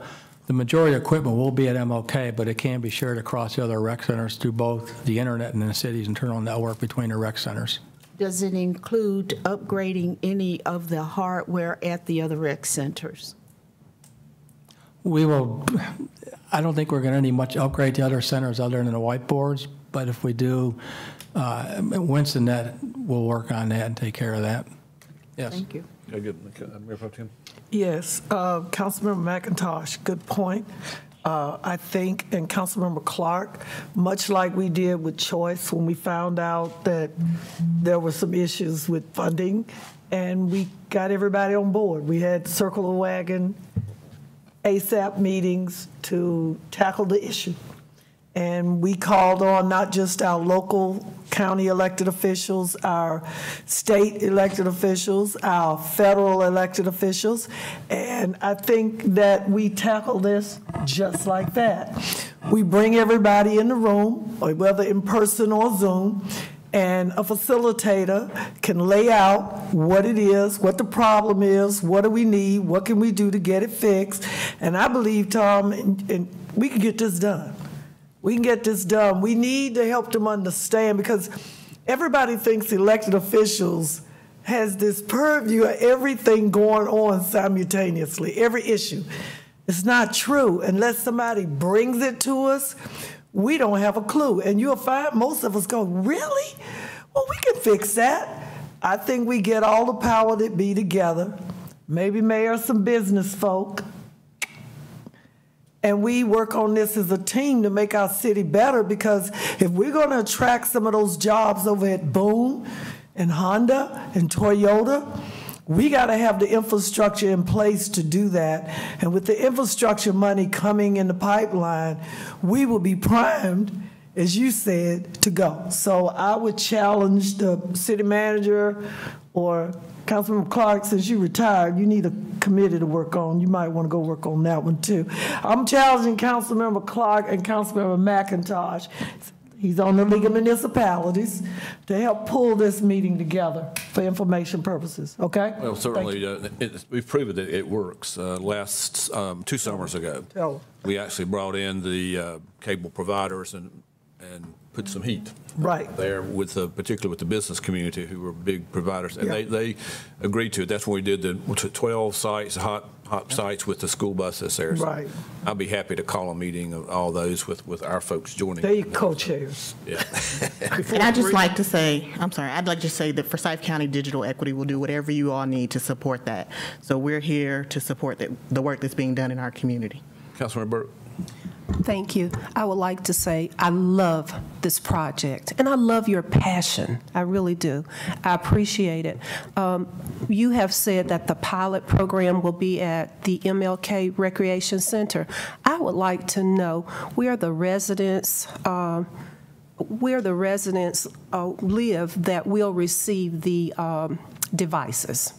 majority of equipment will be at MLK, but it can be shared across the other rec centers through both the internet and the city's internal network between the rec centers. Does it include upgrading any of the hardware at the other rec centers? We will. I don't think we're going to need much upgrade the other centers other than the whiteboards, but if we do, Winston-Net will work on that and take care of that. Yes. Thank you. Good. Mayor Pro Tem. Yes, Councilmember McIntosh, good point. I think, and Councilmember Clark, much like we did with Choice when we found out that there were some issues with funding, and we got everybody on board. We had Circle the Wagon, ASAP meetings to tackle the issue. And we called on not just our local county elected officials, our state elected officials, our federal elected officials, and I think that we tackle this just like that. We bring everybody in the room, whether in person or Zoom, and a facilitator can lay out what it is, what the problem is, what do we need, what can we do to get it fixed, and I believe, Tom, and we can get this done. We can get this done. We need to help them understand, because everybody thinks elected officials has this purview of everything going on simultaneously, every issue. It's not true. Unless somebody brings it to us, we don't have a clue. And you'll find most of us go, really? Well, we can fix that. I think we get all the power that be together, maybe mayor, some business folk, and we work on this as a team to make our city better, because if we're going to attract some of those jobs over at Boone and Honda and Toyota, we got to have the infrastructure in place to do that. And with the infrastructure money coming in the pipeline, we will be primed, as you said, to go. So I would challenge the city manager or Councilman Clark, since you retired, you need a committee to work on. You might want to go work on that one too. I'm challenging Councilmember Clark and Councilmember McIntosh, he's on the League of Municipalities, to help pull this meeting together for information purposes, okay? Well, certainly, we've proven that it works. Last 2 summers ago, we actually brought in the cable providers and put some heat there, with particularly with the business community, who were big providers, and they agreed to it. That's when we did the 12 sites, hot sites with the school buses there. So right. I'll be happy to call a meeting of all those with our folks joining. They co-chairs. Yeah. And I'd just like to say, I'd like to say that Forsyth County Digital Equity will do whatever you all need to support that. So we're here to support the work that's being done in our community. Councilmember Burke. Thank you. I would like to say I love this project, and I love your passion. I really do. I appreciate it. You have said that the pilot program will be at the MLK Recreation Center. I would like to know where the residents live that will receive the devices.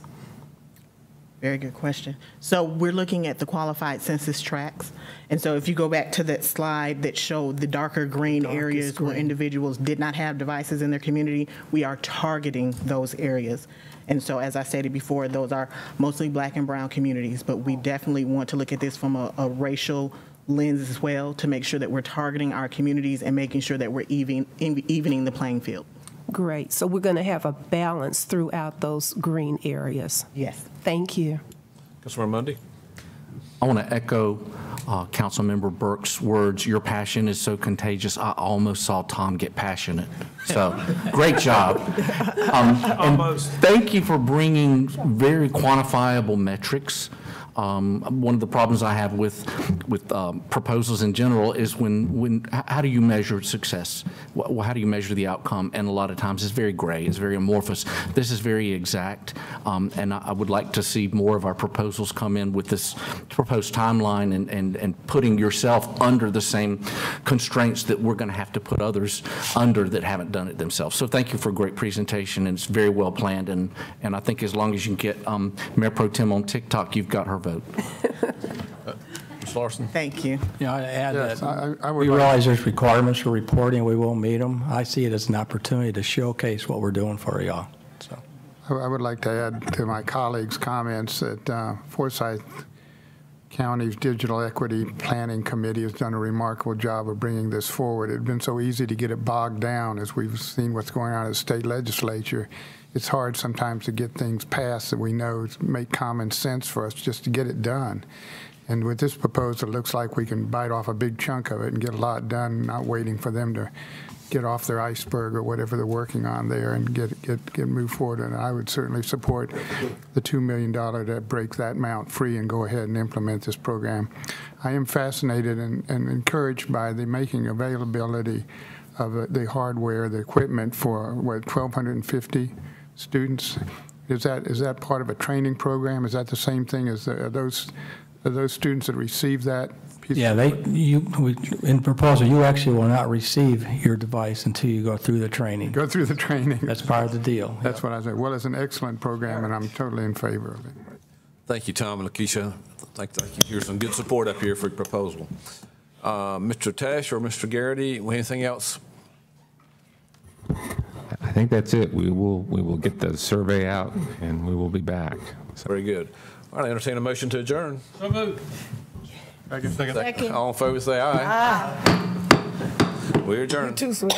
Very good question. So we're looking at the qualified census tracts. And so if you go back to that slide that showed the darker green areas where individuals did not have devices in their community, we are targeting those areas. And so, as I stated before, those are mostly Black and brown communities, but we definitely want to look at this from a racial lens as well, to make sure that we're targeting our communities and making sure that we're evening the playing field. Great. So we're going to have a balance throughout those green areas. Yes. Thank you. Councilmember Mundy. I want to echo Councilmember Burke's words. Your passion is so contagious. I almost saw Tom get passionate. So great job. And thank you for bringing very quantifiable metrics One of the problems I have with proposals in general is how do you measure success? How do you measure the outcome? And a lot of times it's very gray, it's very amorphous. This is very exact, and I would like to see more of our proposals come in with this proposed timeline and putting yourself under the same constraints that we're going to have to put others under that haven't done it themselves. So thank you for a great presentation, and it's very well planned, and I think as long as you can get Mayor Pro Tem on TikTok, you've got her vote. Ms. Larson? Thank you. Yeah, I'd add Yes, that I would we like- realize there's requirements for reporting. We will meet them. I see it as an opportunity to showcase what we're doing for y'all. So, I would like to add to my colleagues' comments that Forsyth County's Digital Equity Planning Committee has done a remarkable job of bringing this forward. It's been so easy to get it bogged down as we've seen what's going on at the state legislature. It's hard sometimes to get things passed that we know make common sense for us just to get it done. And with this proposal, it looks like we can bite off a big chunk of it and get a lot done, not waiting for them to get off their iceberg or whatever they're working on there and get moved forward. And I would certainly support the $2 million to break that amount free and go ahead and implement this program. I am fascinated and encouraged by the making availability of the hardware, the equipment for, 1,250 students. Is that part of a training program? Is that the same thing as are those students that receive that piece? yeah, in proposal, you actually will not receive your device until you go through the training. Go through the training. That's part of the deal. That's what I said. Well, it's an excellent program, and I'm totally in favor of it. Thank you, Tom and Lakeisha. Thank you. Here's some good support up here for the proposal. Mr. Tash or Mr. Garrity, anything else? I think that's it. We will get the survey out, and we will be back. So. Very good. All right, I entertain a motion to adjourn. So moved. Second. All in favor, say aye. Aye. We adjourn. Too sweet.